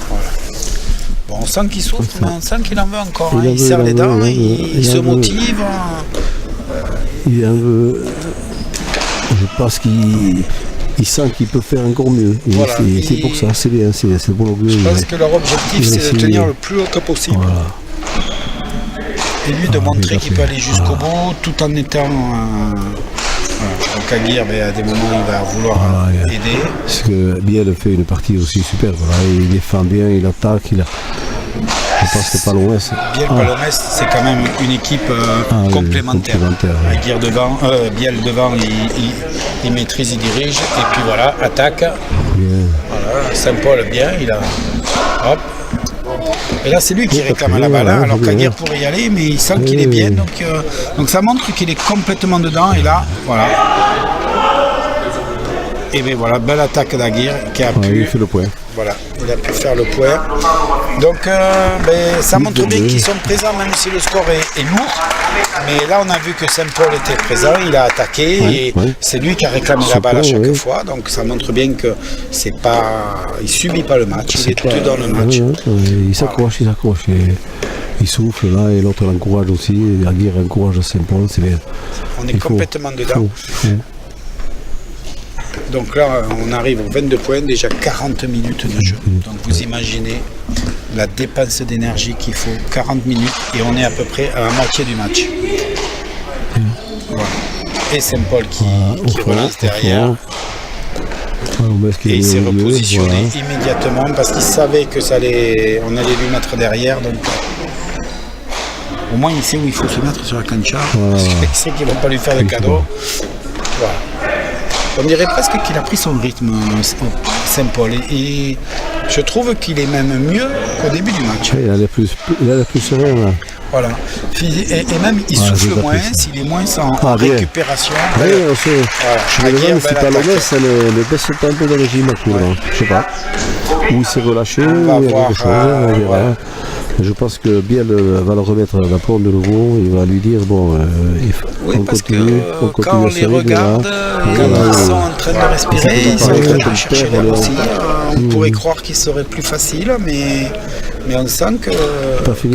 Speaker 2: Voilà. Bon, on sent qu'il souffre, mais on sent qu'il en veut encore, il serre les dents, il se motive.
Speaker 3: Il en veut. Je pense qu'il sent qu'il peut faire encore mieux. Voilà, c'est pour ça, c'est bien, c'est pour l'orgueil.
Speaker 2: Je pense que leur objectif, c'est de tenir le plus haut que possible. Voilà. Et lui de montrer qu'il peut aller jusqu'au bout tout en étant Donc Aguirre, à des moments, il va vouloir aider.
Speaker 3: Parce que Biel fait une partie aussi super. Voilà. Il défend bien, il attaque. Je pense que Palomès.
Speaker 2: Palomès, c'est quand même une équipe complémentaire. Aguirre devant, Biel devant, il maîtrise, il dirige. Et puis voilà, attaque.
Speaker 3: Bien.
Speaker 2: Voilà, Saint-Paul, bien, il a. Hop. Et là, c'est lui qui réclame la balle, alors qu'Aguirre pourrait y aller, mais il sent qu'il est bien. Donc ça montre qu'il est complètement dedans. Et là, voilà. Et bien voilà, belle attaque d'Aguirre qui a pu.
Speaker 3: Il fait le point.
Speaker 2: Voilà, il a pu faire le point. Donc ça montre bien qu'ils sont présents, même si le score est lourd. Mais là, on a vu que Saint-Paul était présent, il a attaqué et c'est lui qui a réclamé la balle à chaque fois. Donc ça montre bien que c'est pas, il subit pas le match, il est tout dans le match.
Speaker 3: Il s'accroche, il souffle là et l'autre l'encourage aussi. Aguirre encourage Saint-Paul, c'est bien.
Speaker 2: On est complètement dedans. Donc là, on arrive aux 22 points, déjà 40 minutes de jeu. Donc vous imaginez la dépense d'énergie qu'il faut, 40 minutes, et on est à peu près à la moitié du match. Voilà. Et Saint-Paul qui relance derrière. Et il s'est repositionné immédiatement parce qu'il savait que on allait lui mettre derrière. Donc au moins il sait où il faut se mettre sur la cancha. Parce qu'il sait qu'ils ne vont pas lui faire de cadeau. Voilà. On dirait presque qu'il a pris son rythme, Saint-Paul. Et je trouve qu'il est même mieux qu'au début du match.
Speaker 3: Il a l'air plus serein là.
Speaker 2: Voilà. Et même il souffle moins, s'il est moins en récupération.
Speaker 3: Oui, on sait. Voilà. Je me demande si Palomès ne baisse un peu dans le gym actuellement. Je sais pas. Ou il s'est relâché, il y a quelque chose, on verra. Je pense que Biel va le remettre à la porte de nouveau, il va lui dire on continue,
Speaker 2: quand on les regarde, quand ils sont en train de respirer, ils sont en train de chercher l'air aussi. On pourrait croire qu'il serait plus facile, mais on sent que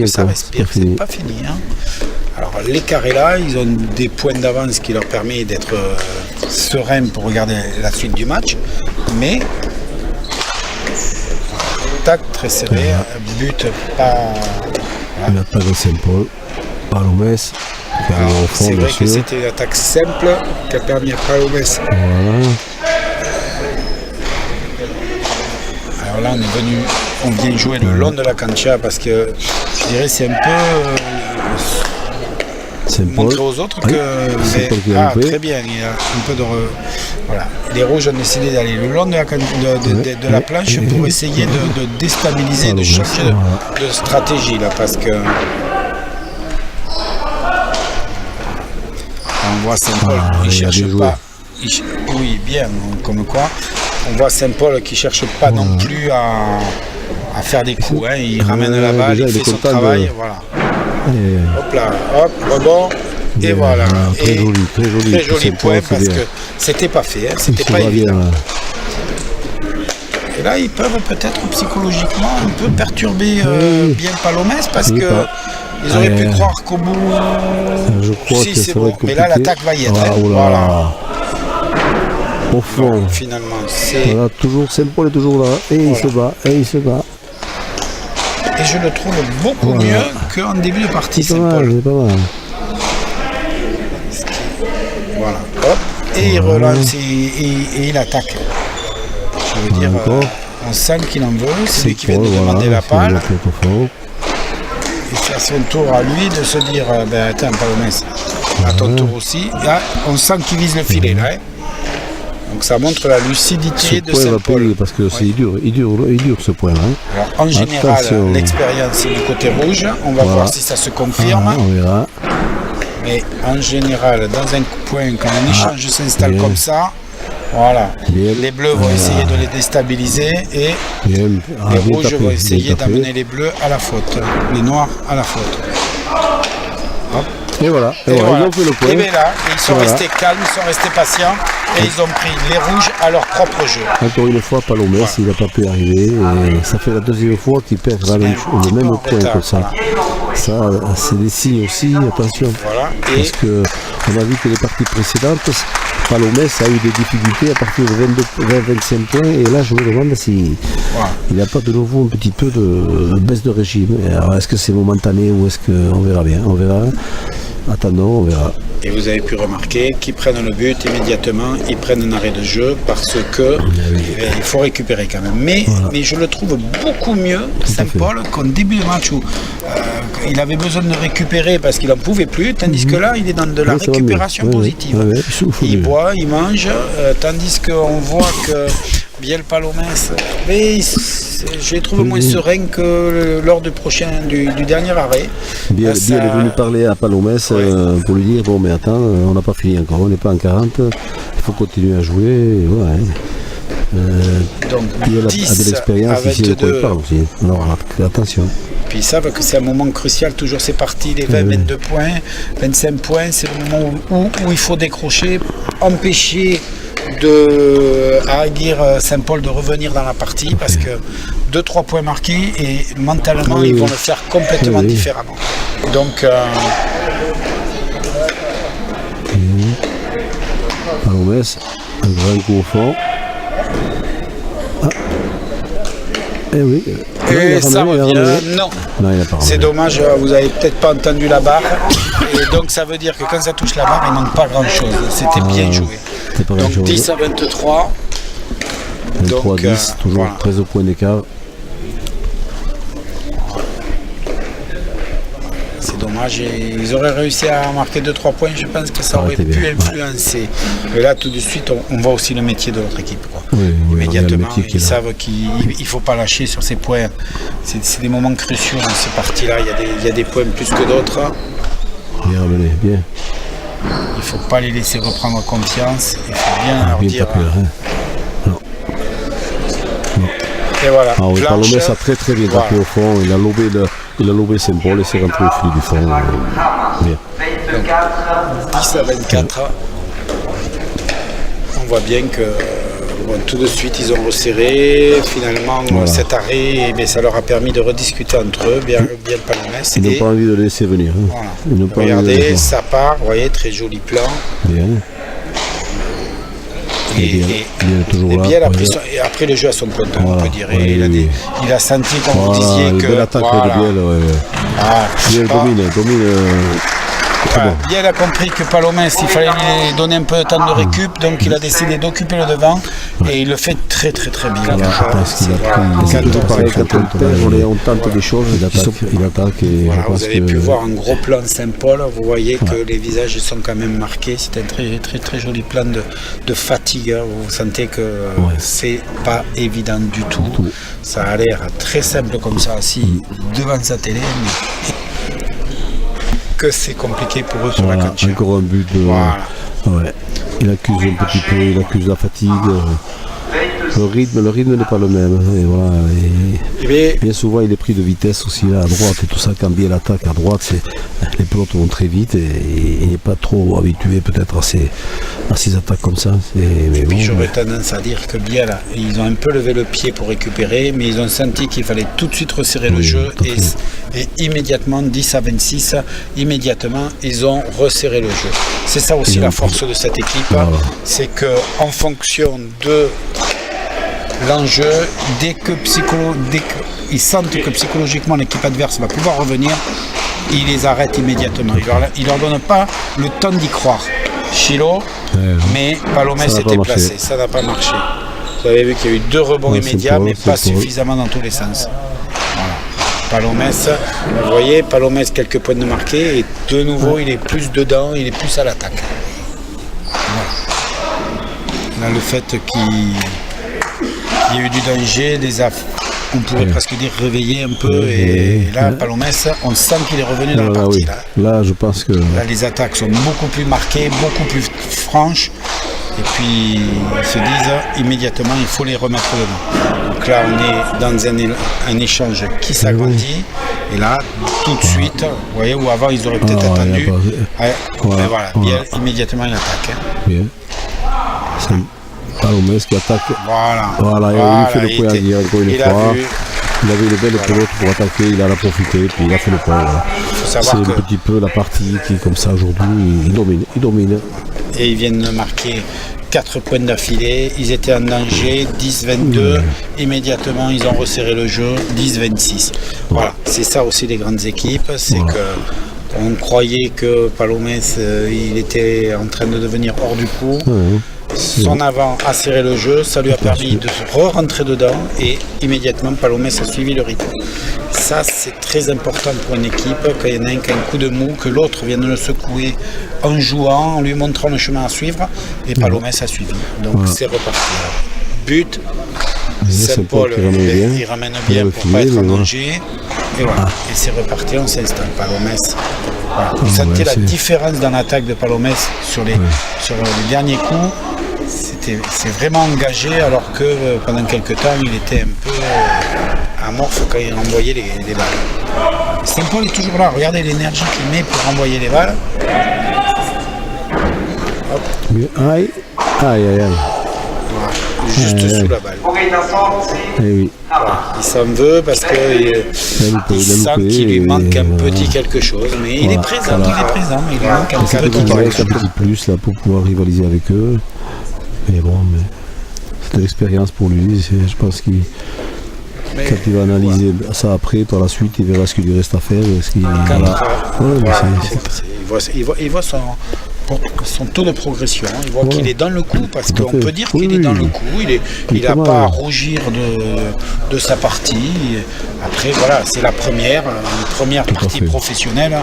Speaker 2: ça respire, c'est pas fini. Hein. Alors l'écart est là, ils ont des points d'avance qui leur permettent d'être sereins pour regarder la suite du match, mais très serré, but pas.
Speaker 3: Il n'a pas de Saint-Paul, Palomès.
Speaker 2: C'est vrai que c'était une attaque simple qui a permis à Palomès.
Speaker 3: Voilà.
Speaker 2: Alors là, on vient jouer le long de la cancha parce que je dirais c'est un peu montrer aux autres que très bien, il y a un peu de voilà. Les rouges ont décidé d'aller le long de la planche pour essayer de déstabiliser, de changer de stratégie là, parce que on voit Saint-Paul, il cherche pas. Oui, bien, comme quoi. On voit Saint-Paul qui cherche pas non plus à faire des coups. Hein. Il ramène la balle, il fait son travail, voilà. Hop là, hop, rebond. Et voilà.
Speaker 3: Très joli
Speaker 2: point parce que c'était pas fait, hein, c'était pas évident. Et là, ils peuvent peut-être psychologiquement un peu perturber bien Palomès parce que ils auraient pu croire qu'au bout.
Speaker 3: Je crois que c'est bon.
Speaker 2: Mais là, l'attaque va y être.
Speaker 3: Voilà. Au fond.
Speaker 2: Donc, finalement, c'est.
Speaker 3: Voilà, toujours Saint-Paul est toujours là et il se bat et
Speaker 2: je le trouve beaucoup mieux qu'en début de partie, Saint-Paul.
Speaker 3: C'est pas mal.
Speaker 2: Voilà, hop, et il relance et il attaque. Je veux dire, on sent qu'il en veut, c'est lui qui vient de demander la balle. Et c'est à son tour à lui de se dire, attends, Palomès, à ton tour aussi. Là, on sent qu'il vise le filet, là. Hein. Donc ça montre la lucidité de Saint-Paul.
Speaker 3: Parce que c'est dur ce point là.
Speaker 2: Alors, en général, l'expérience est du côté rouge. On va voir si ça se confirme.
Speaker 3: On verra.
Speaker 2: Mais en général, dans un point, quand un échange s'installe comme ça, voilà, les bleus vont essayer de les déstabiliser et les rouges vont essayer d'amener les bleus à la faute, les noirs à la faute. Hop.
Speaker 3: Et voilà, ils ont fait le point.
Speaker 2: Et bien là, ils sont restés calmes, ils sont restés patients et ils ont pris les rouges à leur propre jeu.
Speaker 3: Encore une fois, Palomès, il n'a pas pu arriver. Et ça fait la deuxième fois qu'il perd le même point que ça. Ça, c'est des signes aussi, attention. Voilà. Parce qu'on a vu que les parties précédentes, Palomès a eu des difficultés à partir de 20-25 points. Et là, je me demande s'il n'y a pas de nouveau un petit peu de baisse de régime. Alors, est-ce que c'est momentané ou est-ce qu'on verra bien. On verra. attendons, on verra.
Speaker 2: Et vous avez pu remarquer qu'ils prennent le but immédiatement, ils prennent un arrêt de jeu parce que il faut récupérer quand même. Mais je le trouve beaucoup mieux, Saint-Paul, qu'en début de match où il avait besoin de récupérer parce qu'il n'en pouvait plus, tandis que là, il est dans de la récupération positive. Il boit, il mange, tandis qu'on voit que Biel Palomès, mais je les trouve moins serein que lors du dernier arrêt.
Speaker 3: Biel est venu parler à Palomès pour lui dire bon mais attends, on n'a pas fini encore, on n'est pas en 40, il faut continuer à jouer.
Speaker 2: Donc
Speaker 3: Biel a de l'expérience ici de quoi il parle aussi. Alors attention.
Speaker 2: Puis ils savent que c'est un moment crucial, toujours c'est parti, les 20, 22 points, 25 points, c'est le moment où il faut décrocher, empêcher à Aguirre Saint-Paul de revenir dans la partie parce que 2-3 points marqués et mentalement ils vont le faire complètement différemment. Donc
Speaker 3: Palomès, un grand coup au fond. Eh oui.
Speaker 2: Et ça revient. Non, c'est dommage, vous avez peut-être pas entendu la barre. Et donc ça veut dire que quand ça touche la barre, il manque pas grand chose. C'était bien joué. Donc 10 à 23.
Speaker 3: 23-10, toujours 13 points d'écart.
Speaker 2: C'est dommage, ils auraient réussi à marquer 2-3 points, je pense que ça aurait pu influencer. Et là tout de suite on voit aussi le métier de l'autre équipe. Immédiatement, ils savent qu'il ne faut pas lâcher sur ces points. C'est des moments cruciaux dans ces parties-là, il y a des points plus que d'autres.
Speaker 3: Bien ramené, bien.
Speaker 2: Il ne faut pas les laisser reprendre confiance, il faut bien leur dire. Et voilà.
Speaker 3: Palomès a très bien tapé au fond, il a lobé Saint-Paul et s'est rentré au fil du fond. Bien.
Speaker 2: Donc, 10 à 24, on voit bien que tout de suite ils ont resserré. Finalement, cet arrêt, ça leur a permis de rediscuter entre eux, bien le Palomès.
Speaker 3: Ils n'ont pas envie de le laisser venir.
Speaker 2: Regardez, ça part, vous voyez, très joli plan.
Speaker 3: Bien.
Speaker 2: Et après le jeu à son compte, on peut dire. Il a senti, comme vous disiez, que.
Speaker 3: L'attaque de Biel, Biel domine.
Speaker 2: Biel a compris que Palomès, il fallait lui donner un peu de temps de récup, donc il a décidé d'occuper le devant et il le fait très bien.
Speaker 3: Je pense qu'il a pris on tente des choses, il attaque. Et
Speaker 2: vous avez pu voir un gros plan Saint-Paul, vous voyez que les visages sont quand même marqués. C'est un très joli plan de fatigue. Vous sentez que c'est pas évident du tout. Ça a l'air très simple comme ça, assis devant sa télé. Mais que c'est compliqué pour eux sur la cantine.
Speaker 3: Encore un but il accuse un petit peu, il accuse la fatigue. Le rythme n'est pas le même. Et bien souvent il est pris de vitesse aussi là, à droite et tout ça. Quand Biel attaque à droite, les pelotes vont très vite et il n'est pas trop habitué peut-être à ces attaques comme ça.
Speaker 2: J'aurais tendance à dire que Biel, ils ont un peu levé le pied pour récupérer, mais ils ont senti qu'il fallait tout de suite resserrer le jeu et immédiatement 10 à 26, immédiatement ils ont resserré le jeu. C'est ça aussi la force de cette équipe, c'est que en fonction de l'enjeu, dès qu'ils sentent que psychologiquement l'équipe adverse va pouvoir revenir, ils les arrêtent immédiatement. Ils leur donnent pas le temps d'y croire. Chilo, mais Palomès était placé, ça n'a pas marché. Vous avez vu qu'il y a eu 2 rebonds immédiats, mais pas suffisamment dans tous les sens. Palomès, vous voyez, Palomès quelques points de marqué et de nouveau il est plus dedans, il est plus à l'attaque. Là, le fait qu'il y a eu du danger, on pourrait presque dire réveiller un peu, et là Palomès, on sent qu'il est revenu dans la partie.
Speaker 3: Là, je pense que
Speaker 2: les attaques sont beaucoup plus marquées, beaucoup plus franches, et puis ils se disent immédiatement il faut les remettre dedans. Donc là on est dans un échange qui s'agrandit, et là tout de suite, vous voyez, où avant ils auraient peut-être attendu, Biel, immédiatement il attaque.
Speaker 3: Bien. Palomès qui attaque. Il fait le point à Aguirre encore une fois. Il avait une belle pelote pour attaquer, il en a profité, puis il a fait le point. C'est un petit peu la partie qui, comme ça aujourd'hui, il domine.
Speaker 2: Et ils viennent de marquer 4 points d'affilée, ils étaient en danger, 10-22, immédiatement ils ont resserré le jeu, 10-26. Voilà, c'est ça aussi les grandes équipes, c'est que On croyait que Palomès, il était en train de devenir hors du coup. Son avant a serré le jeu, ça lui a permis de re-rentrer dedans et immédiatement Palomès a suivi le rythme. Ça, c'est très important pour une équipe, quand il y en a un qui a un coup de mou, que l'autre vienne le secouer en jouant, en lui montrant le chemin à suivre, et Palomès a suivi. Donc c'est reparti. But, Saint-Paul, il ramène bien pour ne pas être en danger. Et voilà, et c'est reparti, on s'installe. Palomès. Voilà. Vous sentez la différence dans l'attaque de Palomès sur les derniers coups. C'est vraiment engagé, alors que pendant quelques temps, il était un peu amorphe quand il envoyait les balles. Saint-Paul est toujours là, regardez l'énergie qu'il met pour envoyer les balles. Hop.
Speaker 3: Aïe.
Speaker 2: Voilà. Juste sous la balle.
Speaker 3: Eh oui.
Speaker 2: Voilà. Il s'en veut parce qu'il sent qu'il lui manque un petit quelque chose, mais il est présent, il lui manque un petit quelque chose.
Speaker 3: Un petit plus là, pour pouvoir rivaliser avec eux. Mais bon, c'est de l'expérience pour lui. Je pense qu'il, quand il va analyser ça après, par la suite, il verra ce qu'il lui reste à faire.
Speaker 2: Il voit son taux de progression, il voit qu'il est dans le coup, parce qu'on peut dire qu'il est dans le coup, il n'a pas à rougir de sa partie. Après voilà, c'est la première partie professionnelle,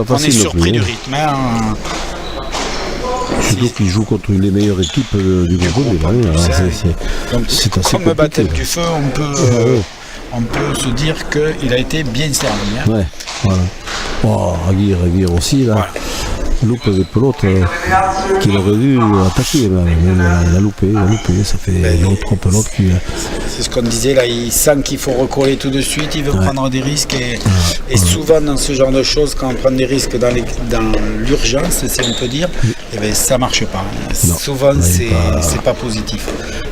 Speaker 2: on est surpris du rythme.
Speaker 3: Surtout qu'il joue contre une des meilleures équipes du groupe. C'est assez
Speaker 2: comme baptême du feu, on peut se dire qu'il a été bien servi.
Speaker 3: Ouais, voilà. Oh, Aguirre aussi là. Voilà. Loupe des pelotes qu'il aurait dû attaquer. Il a loupé, ça fait trois pelotes qui.
Speaker 2: C'est ce qu'on disait là, il sent qu'il faut recoller tout de suite, il veut prendre des risques et souvent dans ce genre de choses, quand on prend des risques dans l'urgence, si on peut dire, ça marche pas. Souvent c'est pas positif.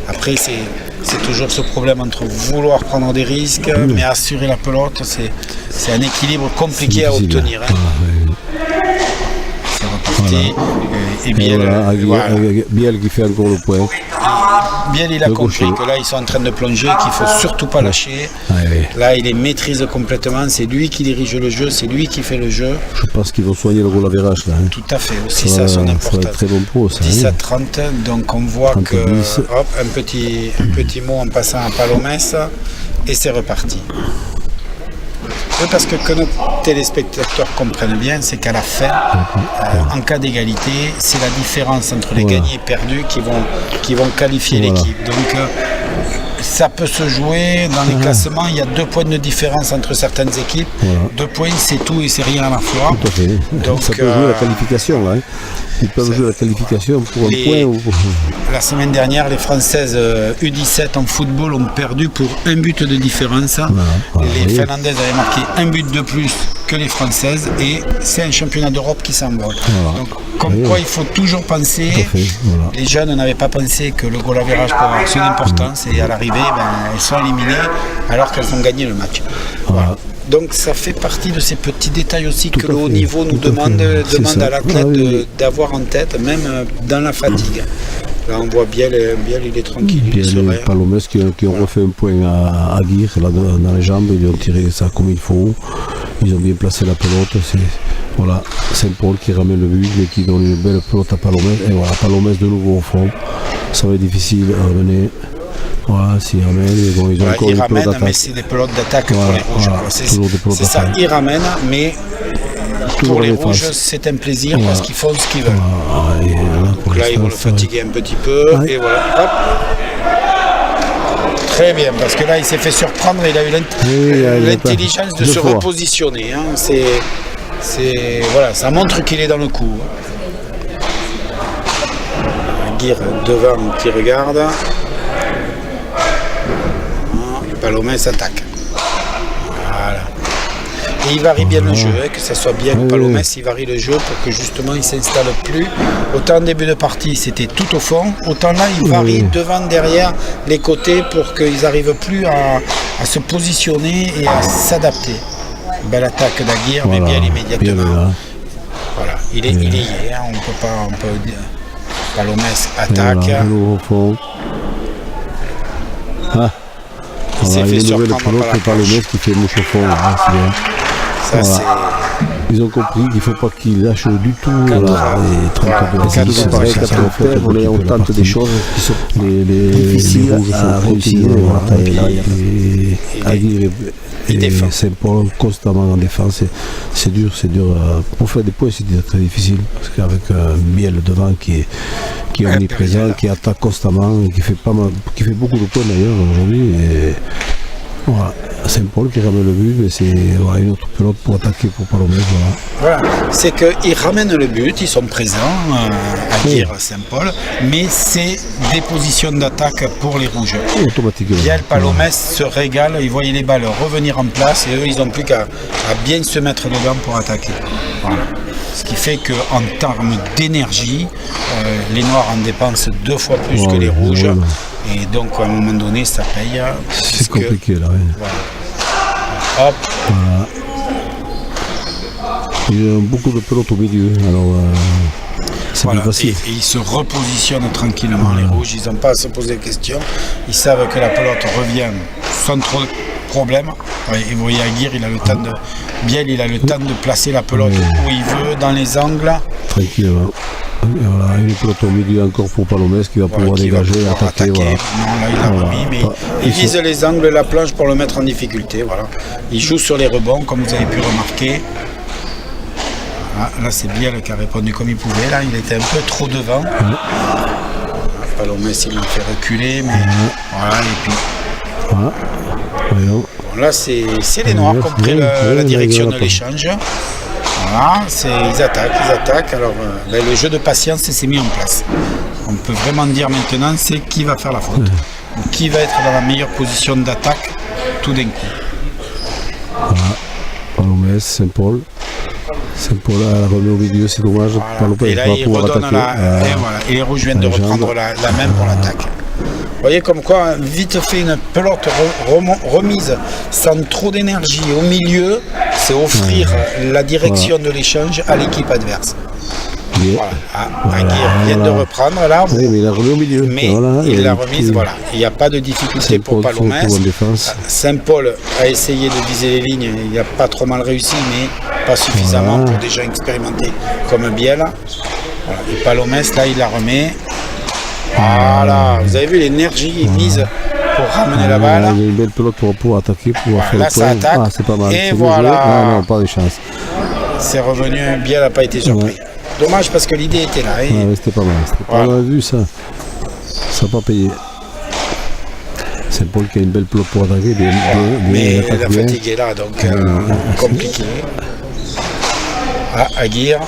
Speaker 2: Après c'est toujours ce problème entre vouloir prendre des risques, mais assurer la pelote, c'est un équilibre compliqué à obtenir. Et
Speaker 3: Biel qui fait encore le point.
Speaker 2: Biel il a compris que là ils sont en train de plonger, qu'il ne faut surtout pas lâcher. Là il les maîtrise complètement, c'est lui qui dirige le jeu, c'est lui qui fait le jeu.
Speaker 3: Je pense qu'ils vont soigner le goal average là.
Speaker 2: Tout à fait, aussi ça a son importance.
Speaker 3: Très bon pro, ça,
Speaker 2: 10 à 30, donc on voit que hop, un petit mot en passant à Palomès et c'est reparti. Oui, parce que nos téléspectateurs comprennent bien, c'est qu'à la fin, en cas d'égalité, c'est la différence entre les gagnés et perdus qui vont qualifier l'équipe. Donc ça peut se jouer dans les classements, il y a 2 points de différence entre certaines équipes. 2 points, c'est tout et c'est rien à la fois.
Speaker 3: Tout à fait. Donc, ça peut jouer la qualification là. Ils peuvent jouer la qualification pour un point.
Speaker 2: La semaine dernière, les Françaises U17 en football ont perdu pour 1 but de différence. Les Finlandaises avaient marqué 1 but de plus que les Françaises et c'est un championnat d'Europe qui s'envole. Donc, comme quoi il faut toujours penser, les jeunes n'avaient pas pensé que le goal average peut avoir son importance et à l'arrivée, elles sont éliminées alors qu'elles ont gagné le match. Voilà. Donc ça fait partie de ces petits détails aussi que le haut niveau nous demande à l'athlète d'avoir en tête, même dans la fatigue. Là on voit Biel il est tranquille.
Speaker 3: Biel et Palomès qui ont refait un point à Aguirre là, dans les jambes, ils ont tiré ça comme il faut. Ils ont bien placé la pelote. Voilà, Saint-Paul qui ramène le but mais qui donne une belle pelote à Palomès. Et voilà, Palomès de nouveau au fond. Ça va être difficile à ramener. Voilà, s'ils ramènent, ils ont encore une pelote d'attaque.
Speaker 2: Mais c'est des pelotes d'attaque pour les rouges. C'est ça, ils ramènent, mais pour les rouges, c'est un plaisir parce qu'ils font ce qu'ils veulent. Donc là, ils vont le fatiguer un petit peu. Et voilà, hop. Très bien, parce que là, il s'est fait surprendre, il a eu l'intelligence de se repositionner. Voilà, ça montre qu'il est dans le coup. Aguirre devant qui regarde. Palomès attaque. Voilà. Et il varie bien le jeu, que ce soit bien Palomès, il varie le jeu pour que justement il ne s'installe plus. Autant en début de partie c'était tout au fond, autant là il varie devant, derrière, les côtés pour qu'ils n'arrivent plus à se positionner et à s'adapter. Belle attaque d'Aguirre, mais bien immédiatement. Voilà, il est lié, on peut dire. Palomès attaque. Il s'est fait surprendre par
Speaker 3: le mec qui fait mouche au fond.
Speaker 2: Ça,
Speaker 3: Ils ont compris qu'il ne faut pas qu'ils lâchent du tout. Voilà, et 32.
Speaker 2: Voilà,
Speaker 3: C'est toujours pareil, 84, on tente des choses qui sont difficiles à réussir. Et Aguirre et Saint-Paul constamment en défense. C'est dur. Pour faire des points, c'est très difficile. Parce qu'avec Biel devant qui est omniprésent, qui attaque constamment, qui fait beaucoup de points d'ailleurs aujourd'hui. Et voilà, Saint-Paul qui ramène le but, mais c'est une autre pelote pour attaquer pour Palomès.
Speaker 2: Voilà, c'est qu'ils ramènent le but, ils sont présents à Aguirre, Saint-Paul, mais c'est des positions d'attaque pour les rouges.
Speaker 3: Automatiquement.
Speaker 2: Biel, Palomès se régale, ils voyaient les balles revenir en place et eux ils n'ont plus qu'à bien se mettre dedans pour attaquer. Voilà. Ce qui fait qu'en termes d'énergie, les Noirs en dépensent 2 fois plus que les rouges. Et donc à un moment donné ça paye.
Speaker 3: C'est compliqué là. Oui.
Speaker 2: Voilà. Hop.
Speaker 3: Voilà. Il y a beaucoup de pelotes au milieu. Alors c'est plus facile.
Speaker 2: Et ils se repositionnent tranquillement les rouges, ils n'ont pas à se poser de questions. Ils savent que la pelote revient sans trop de problèmes. Et vous voyez Aguirre, il a le temps de. Biel, il a le temps de placer la pelote où il veut, dans les angles.
Speaker 3: Tranquillement. Et voilà, une pelote au milieu encore pour Palomès qui va pouvoir dégager, attaquer. Voilà.
Speaker 2: Non, là il a remis, mais il vise les angles de la planche pour le mettre en difficulté. Voilà. Il joue sur les rebonds, comme vous avez pu remarquer. Voilà, là c'est Biel qui a répondu comme il pouvait. Là, il était un peu trop devant. Palomès, il l'a fait reculer, mais voilà, et puis.
Speaker 3: Voilà.
Speaker 2: Bon, là, c'est les Noirs qui ont pris la direction de l'échange. Voilà, ils attaquent. Alors, le jeu de patience s'est mis en place. On peut vraiment dire maintenant, c'est qui va faire la faute. Ou qui va être dans la meilleure position d'attaque tout d'un coup.
Speaker 3: Voilà. Palomès, Saint-Paul. Saint-Paul a la remis au milieu, c'est dommage.
Speaker 2: Voilà. Et là, il redonne et les rouges viennent de reprendre la main pour l'attaque. Vous voyez comme quoi, vite fait, une pelote remise sans trop d'énergie au milieu, c'est offrir la direction de l'échange à l'équipe adverse. Voilà. Aguirre vient de reprendre là.
Speaker 3: Oui, mais il a remis au milieu.
Speaker 2: Mais il l'a remise, voilà. Il n'y a pas de difficulté pour Palomès. Saint-Paul a essayé de viser les lignes, il n'a pas trop mal réussi, mais pas suffisamment pour des gens expérimentés comme Biel. Voilà. Et Palomès, là, il la remet. Voilà, vous avez vu l'énergie mise pour ramener la balle.
Speaker 3: Il y a une belle pelote pour attaquer, pour faire
Speaker 2: là,
Speaker 3: le point.
Speaker 2: Ça attaque.
Speaker 3: C'est pas mal.
Speaker 2: Et voilà.
Speaker 3: Non, pas de chance.
Speaker 2: C'est revenu, Biel n'a pas été surpris. Dommage parce que l'idée était là.
Speaker 3: C'était pas mal. On a vu ça. Ça n'a pas payé. Saint-Paul qui a une belle pelote pour attaquer.
Speaker 2: Mais la fatigue est là, donc compliqué. Aguirre.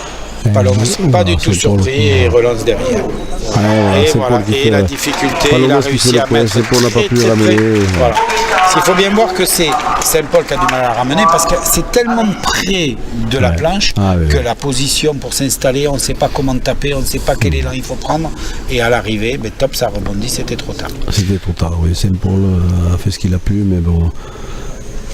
Speaker 2: Palomès, pas du tout surpris et relance derrière. Et la difficulté, il a réussi à mettre voilà. Il faut bien voir que c'est Saint-Paul qui a du mal à la ramener parce que c'est tellement près de la planche que la position pour s'installer, on ne sait pas comment taper, on ne sait pas quel élan il faut prendre. Et à l'arrivée, top, ça rebondit, c'était trop tard.
Speaker 3: C'était trop tard, oui. Saint-Paul a fait ce qu'il a pu, mais bon.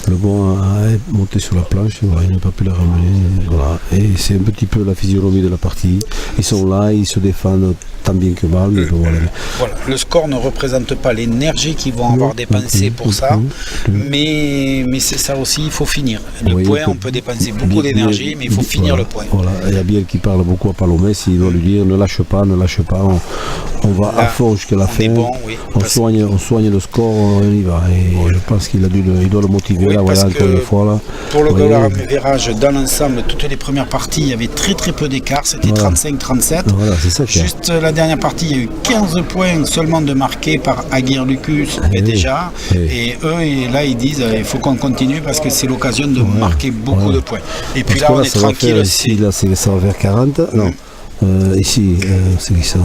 Speaker 3: Le bon a monté sur la planche, voilà, il n'a pas pu la ramener. Voilà. Et c'est un petit peu la physionomie de la partie. Ils sont là, ils se défendent tant bien que mal. Mais voilà.
Speaker 2: Le score ne représente pas l'énergie qu'ils vont avoir dépensée pour ça, mais c'est ça aussi, il faut finir. Le point, on peut dépenser beaucoup d'énergie, mais il faut finir le point.
Speaker 3: Voilà. Il y a Biel qui parle beaucoup à Palomès, il doit lui dire ne lâche pas, on va à fond jusqu'à la fin.
Speaker 2: Bon,
Speaker 3: on soigne le score, on y va. Et je pense qu'il doit le motiver. Là, voilà, encore une fois, là.
Speaker 2: Pour le goal à virage, dans l'ensemble, toutes les premières parties, il y avait très peu d'écart, c'était 35-37.
Speaker 3: Voilà, c'est ça.
Speaker 2: Juste la dernière partie, il y a eu 15 points seulement de marqués par Aguirre Lucus déjà. Et eux, là, ils disent il faut qu'on continue parce que c'est l'occasion de marquer beaucoup de points. Et puis là, on est tranquille.
Speaker 3: Ça va vers 40. Non. Ici, c'est ça.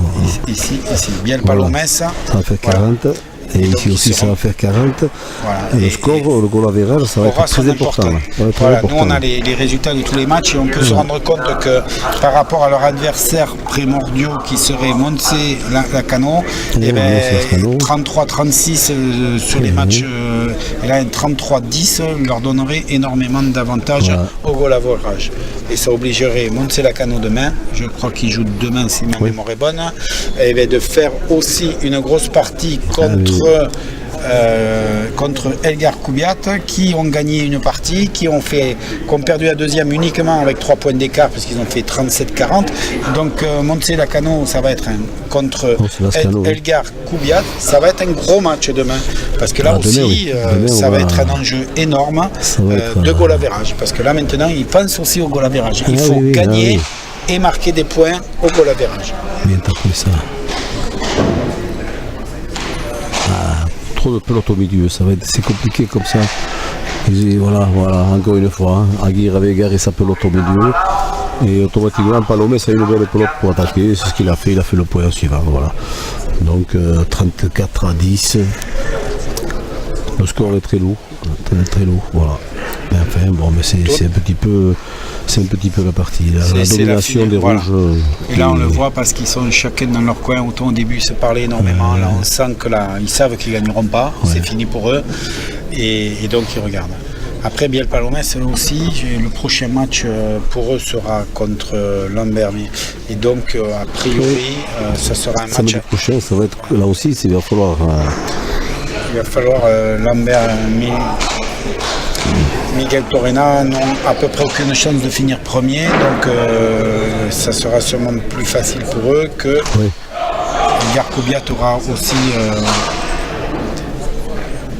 Speaker 2: Ici, bien le Palomès.
Speaker 3: Ça va faire 40. Et ici aussi, ça va faire 40. Voilà. Et le score, le goal à virage, ça va être très important.
Speaker 2: Voilà, nous, on a les résultats de tous les matchs et on peut se rendre compte que par rapport à leur adversaire primordiaux qui serait Montse Lacano, 33-36 sur les matchs, et là, un 33-10 leur donnerait énormément d'avantages au goal à virage. Et ça obligerait Montse Lacano demain, je crois qu'il joue demain si ma mémoire est bonne, et de faire aussi une grosse partie contre contre Elgar Koubiat, qui ont gagné une partie, qui ont perdu la deuxième uniquement avec 3 points d'écart parce qu'ils ont fait 37-40. Donc Montse Lacano, ça va être contre Elgar Koubiat, ça va être un gros match demain parce que là aussi ça va être un enjeu énorme de goal average, parce que là maintenant ils pensent aussi au goal average. Il faut gagner et marquer des points au goal average.
Speaker 3: Bien tapé ça. Trop de pelote au milieu, c'est compliqué comme ça. Voilà, encore une fois, Aguirre avait garé sa pelote au milieu et automatiquement Palomé a une belle pelote pour attaquer, c'est ce qu'il a fait le point suivant. Voilà. Donc 34-10, le score est très lourd, voilà. Mais enfin bon, mais c'est un petit peu la partie, la domination des rouges.
Speaker 2: Et là on le voit parce qu'ils sont chacun dans leur coin. Autant au début ils se parlaient énormément, là on sent que là ils savent qu'ils gagneront pas, c'est fini pour eux et donc ils regardent. Après Biel Palomès aussi, le prochain match pour eux sera contre Lambert, et donc a priori ça sera un match.
Speaker 3: Samedi prochain, ça va être là aussi, il va falloir
Speaker 2: Lambert Miguel Torrena n'ont à peu près aucune chance de finir premier, donc ça sera sûrement plus facile pour eux que Garcobiat aura aussi.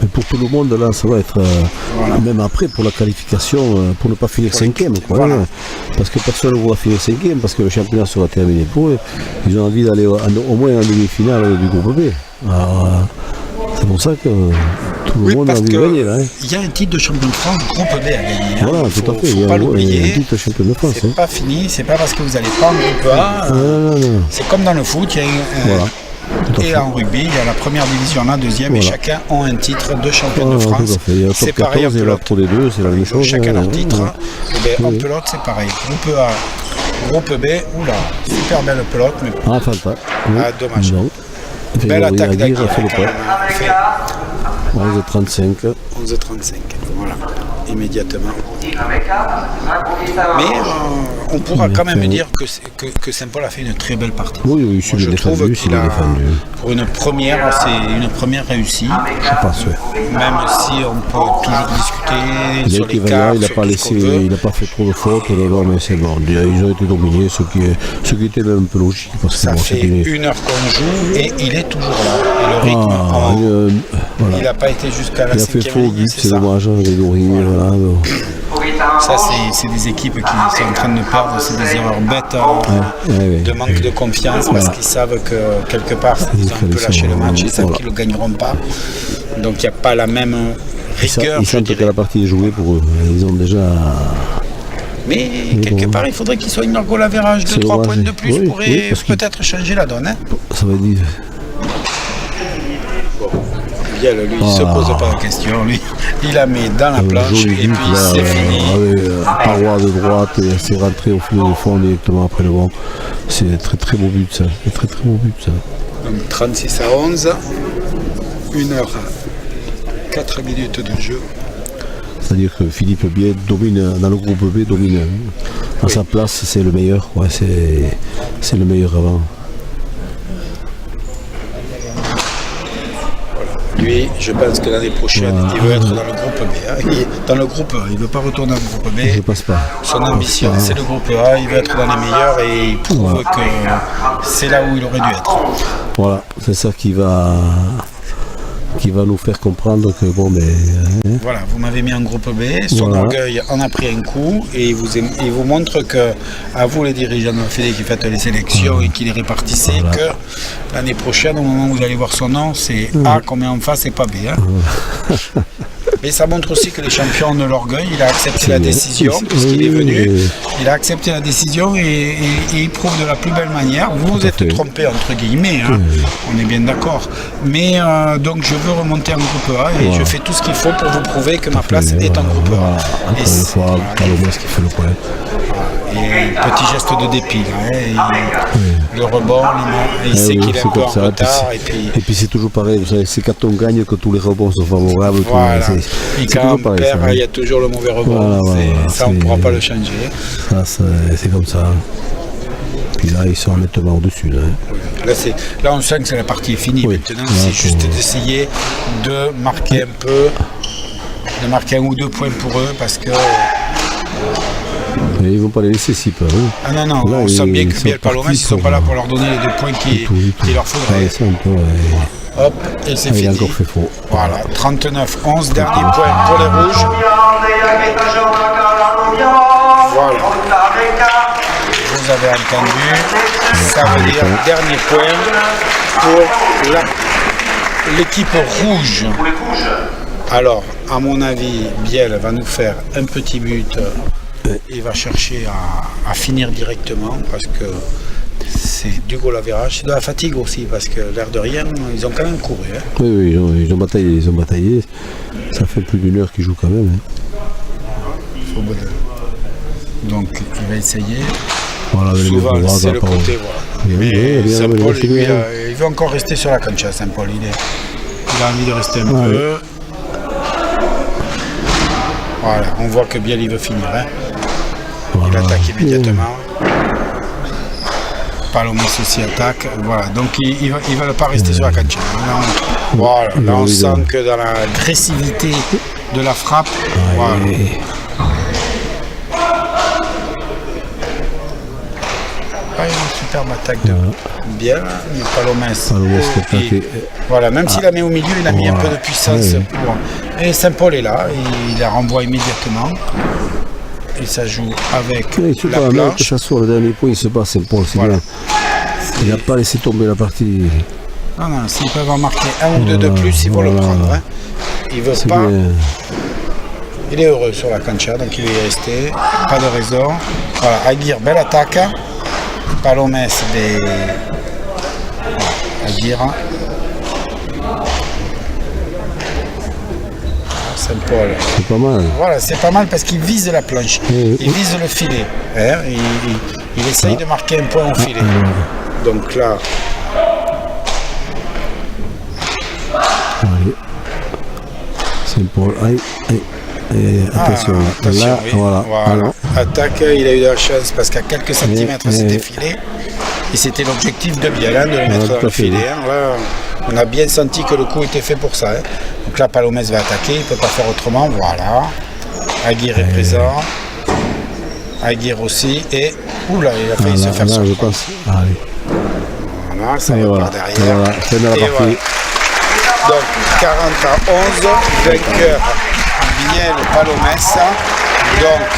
Speaker 3: Mais pour tout le monde là, ça va être même après pour la qualification, pour ne pas finir 5e, parce que personne ne va finir 5e, parce que le championnat sera terminé pour eux. Ils ont envie d'aller au moins en demi-finale du groupe B. C'est pour ça que tout le monde a envie de gagner là.
Speaker 2: Il y a un titre de champion de France, groupe B à gagner.
Speaker 3: Voilà, tout à fait.
Speaker 2: Il ne faut pas l'oublier.
Speaker 3: Un titre de champion de France.
Speaker 2: C'est pas fini, c'est pas parce que vous n'allez pas en groupe A.
Speaker 3: Non.
Speaker 2: C'est comme dans le foot, il y a et en rugby, il y a la première division, la deuxième, et chacun a un titre de champion de France.
Speaker 3: C'est pareil en pelote. Pour les deux, c'est la même chose.
Speaker 2: Chacun leur titre. En pelote, c'est pareil. Groupe A, groupe B, oula, super belle pelote, mais dommage. Belle attaque d'Aguirre.
Speaker 3: 11h35.
Speaker 2: 11h35, voilà, immédiatement. Mais on pourra quand même dire que Saint-Paul a fait une très belle partie.
Speaker 3: Oui, je trouve qu'il a,
Speaker 2: pour une première, c'est une première réussie.
Speaker 3: Je pense,
Speaker 2: même si on peut toujours discuter sur les cas.
Speaker 3: Il n'a pas fait trop de fautes, mais c'est bon. Ils ont été dominés, ce qui était même un peu logique. Parce que
Speaker 2: ça fait 1 heure qu'on joue et il est toujours là. Et le rythme, il n'a pas été jusqu'à la 5e ligne.
Speaker 3: C'est dommage, Grégory.
Speaker 2: Ça, c'est des équipes qui sont en train de perdre, c'est des erreurs bêtes de manque de confiance parce qu'ils savent que quelque part ils ont un peu lâché le match, ils savent qu'ils ne le gagneront pas. Donc il n'y a pas la même rigueur.
Speaker 3: Ils sentent que la partie est jouée pour eux. Ils ont déjà.
Speaker 2: Mais quelque part, il faudrait qu'ils soient une goal average de 3 points de plus pourrait peut-être changer la donne.
Speaker 3: Ça va dire.
Speaker 2: Lui, il se pose pas la question, lui, il la met dans la planche et puis c'est fini.
Speaker 3: Paroi de droite, et c'est rentré au fil de fond directement après le vent. C'est un très très beau but ça.
Speaker 2: Donc 36 à 11, 1 heure 4 minutes de jeu.
Speaker 3: C'est-à-dire que Philippe Biet domine dans le groupe B, domine à sa place, c'est le meilleur. C'est le meilleur avant.
Speaker 2: Lui, je pense que l'année prochaine, il veut être dans le groupe B. Dans le groupe A, il ne veut pas retourner dans le groupe B.
Speaker 3: Je ne pense pas.
Speaker 2: Son ambition, c'est le groupe A. Il veut être dans les meilleurs et il prouve que c'est là où il aurait dû être.
Speaker 3: Voilà, c'est ça qui va nous faire comprendre que bon, mais.
Speaker 2: Voilà, vous m'avez mis en groupe B. Son orgueil en a pris un coup et il vous montre que, à vous les dirigeants de la Fédé qui faites les sélections et qui les répartissez, que l'année prochaine, au moment où vous allez voir son nom, c'est A qu'on met en face et pas B. Mais ça montre aussi que les champions de l'orgueil, il a accepté la décision, puisqu'il est venu, il a accepté la décision et il prouve de la plus belle manière. Vous vous êtes trompé entre guillemets, on est bien d'accord. Mais donc je veux remonter en groupe A et je fais tout ce qu'il faut pour vous prouver que ma place est en groupe A.
Speaker 3: Encore une fois, Palomès qui fait le point.
Speaker 2: Et petit geste de dépit, le rebond, il sait qu'il est un peu en retard.
Speaker 3: Et puis c'est toujours pareil, vous savez, c'est quand on gagne que tous les rebonds sont favorables.
Speaker 2: Voilà. Et quand on perd, il y a toujours le mauvais rebond. Ça, on ne pourra pas le changer.
Speaker 3: Ça, c'est comme ça. Puis là, ils sont nettement au-dessus. Là, hein.
Speaker 2: Là, on sent que la partie est finie.
Speaker 3: Oui.
Speaker 2: Maintenant,
Speaker 3: Là,
Speaker 2: c'est juste d'essayer de marquer un peu, de marquer 1 ou 2 points pour eux, parce que...
Speaker 3: Et ils ne vont pas les laisser si peu. Hein.
Speaker 2: Ah non, non,
Speaker 3: Là,
Speaker 2: on sent bien que
Speaker 3: sont
Speaker 2: Biel Palomès, ils ne sont
Speaker 3: partis
Speaker 2: pas là pour leur donner les 2 points qu'il leur faudrait.
Speaker 3: Ouais, c'est un peu,
Speaker 2: Hop, et c'est
Speaker 3: il a
Speaker 2: fini.
Speaker 3: encore fait faux.
Speaker 2: Voilà, 39-11, dernier point pour les rouges. Voilà. Vous avez entendu, ça veut dire dernier point pour l'équipe rouge. Alors, à mon avis, Biel va nous faire un petit but. Il va chercher à finir directement parce que c'est du goal average. C'est de la fatigue aussi parce que l'air de rien, ils ont quand même couru. Hein.
Speaker 3: Oui, ils ont bataillé. Ça fait plus d'1 heure qu'ils jouent quand même. Hein.
Speaker 2: Donc, il va essayer.
Speaker 3: Voilà,
Speaker 2: Souvent, c'est le côté. Voilà. Mais
Speaker 3: bien,
Speaker 2: Saint-Paul,
Speaker 3: bien,
Speaker 2: lui,
Speaker 3: bien.
Speaker 2: il veut encore rester sur la cancha, Saint-Paul. Il a envie de rester un peu. Voilà, on voit que Biel, il veut finir. Hein. Il attaque immédiatement. Palomès aussi attaque. Voilà, donc ils ne veulent pas rester sur la cancha. Voilà, là on sent que dans l'agressivité de la frappe, voilà. Une superbe attaque de Biel, mais Palomès. Voilà, même s'il la met au milieu, il a mis un peu de puissance. Et Saint-Paul est là, il la renvoie immédiatement. Et ça joue avec la planche.
Speaker 3: Que ça soit le dernier point, il se passe Saint-Paul, c'est bien. Il n'a pas laissé tomber la partie.
Speaker 2: Non, s'ils peuvent en marquer 1 ou 2 de plus, ils vont le prendre. Hein. Il veut pas. Bien. Il est heureux sur la cancha, donc il est resté. Pas de raison. Voilà, Aguirre, belle attaque. Palomès des. Voilà, Aguirre. Saint-Paul.
Speaker 3: C'est pas mal.
Speaker 2: Voilà, c'est pas mal parce qu'il vise la planche. Il vise le filet. Hein. Il essaye de marquer un point au filet. Donc là.
Speaker 3: Allez. Saint-Paul. Attention. Là,
Speaker 2: oui.
Speaker 3: voilà.
Speaker 2: Attaque, il a eu de la chance parce qu'à quelques centimètres c'était filé. Et c'était l'objectif de Biel, de le mettre dans le filet. Hein. Là, on a bien senti que le coup était fait pour ça. Hein. Donc là, Palomès va attaquer, il ne peut pas faire autrement. Voilà. Aguirre est présent. Aguirre aussi. Et oula, il a failli se faire sortir.
Speaker 3: Je pense. Allez.
Speaker 2: Voilà, ça va par derrière.
Speaker 3: Voilà, c'est dans la partie.
Speaker 2: Voilà. Donc 40-11, vainqueur Biel Palomès. Donc,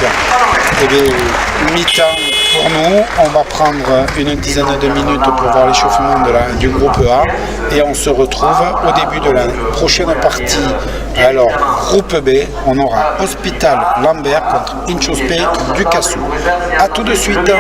Speaker 2: mi-temps pour nous. On va prendre une dizaine de minutes pour voir l'échauffement du groupe A. Et on se retrouve au début de la prochaine partie. Alors, groupe B, on aura Hospital Lambert contre Inchospé Ducassou. A tout de suite.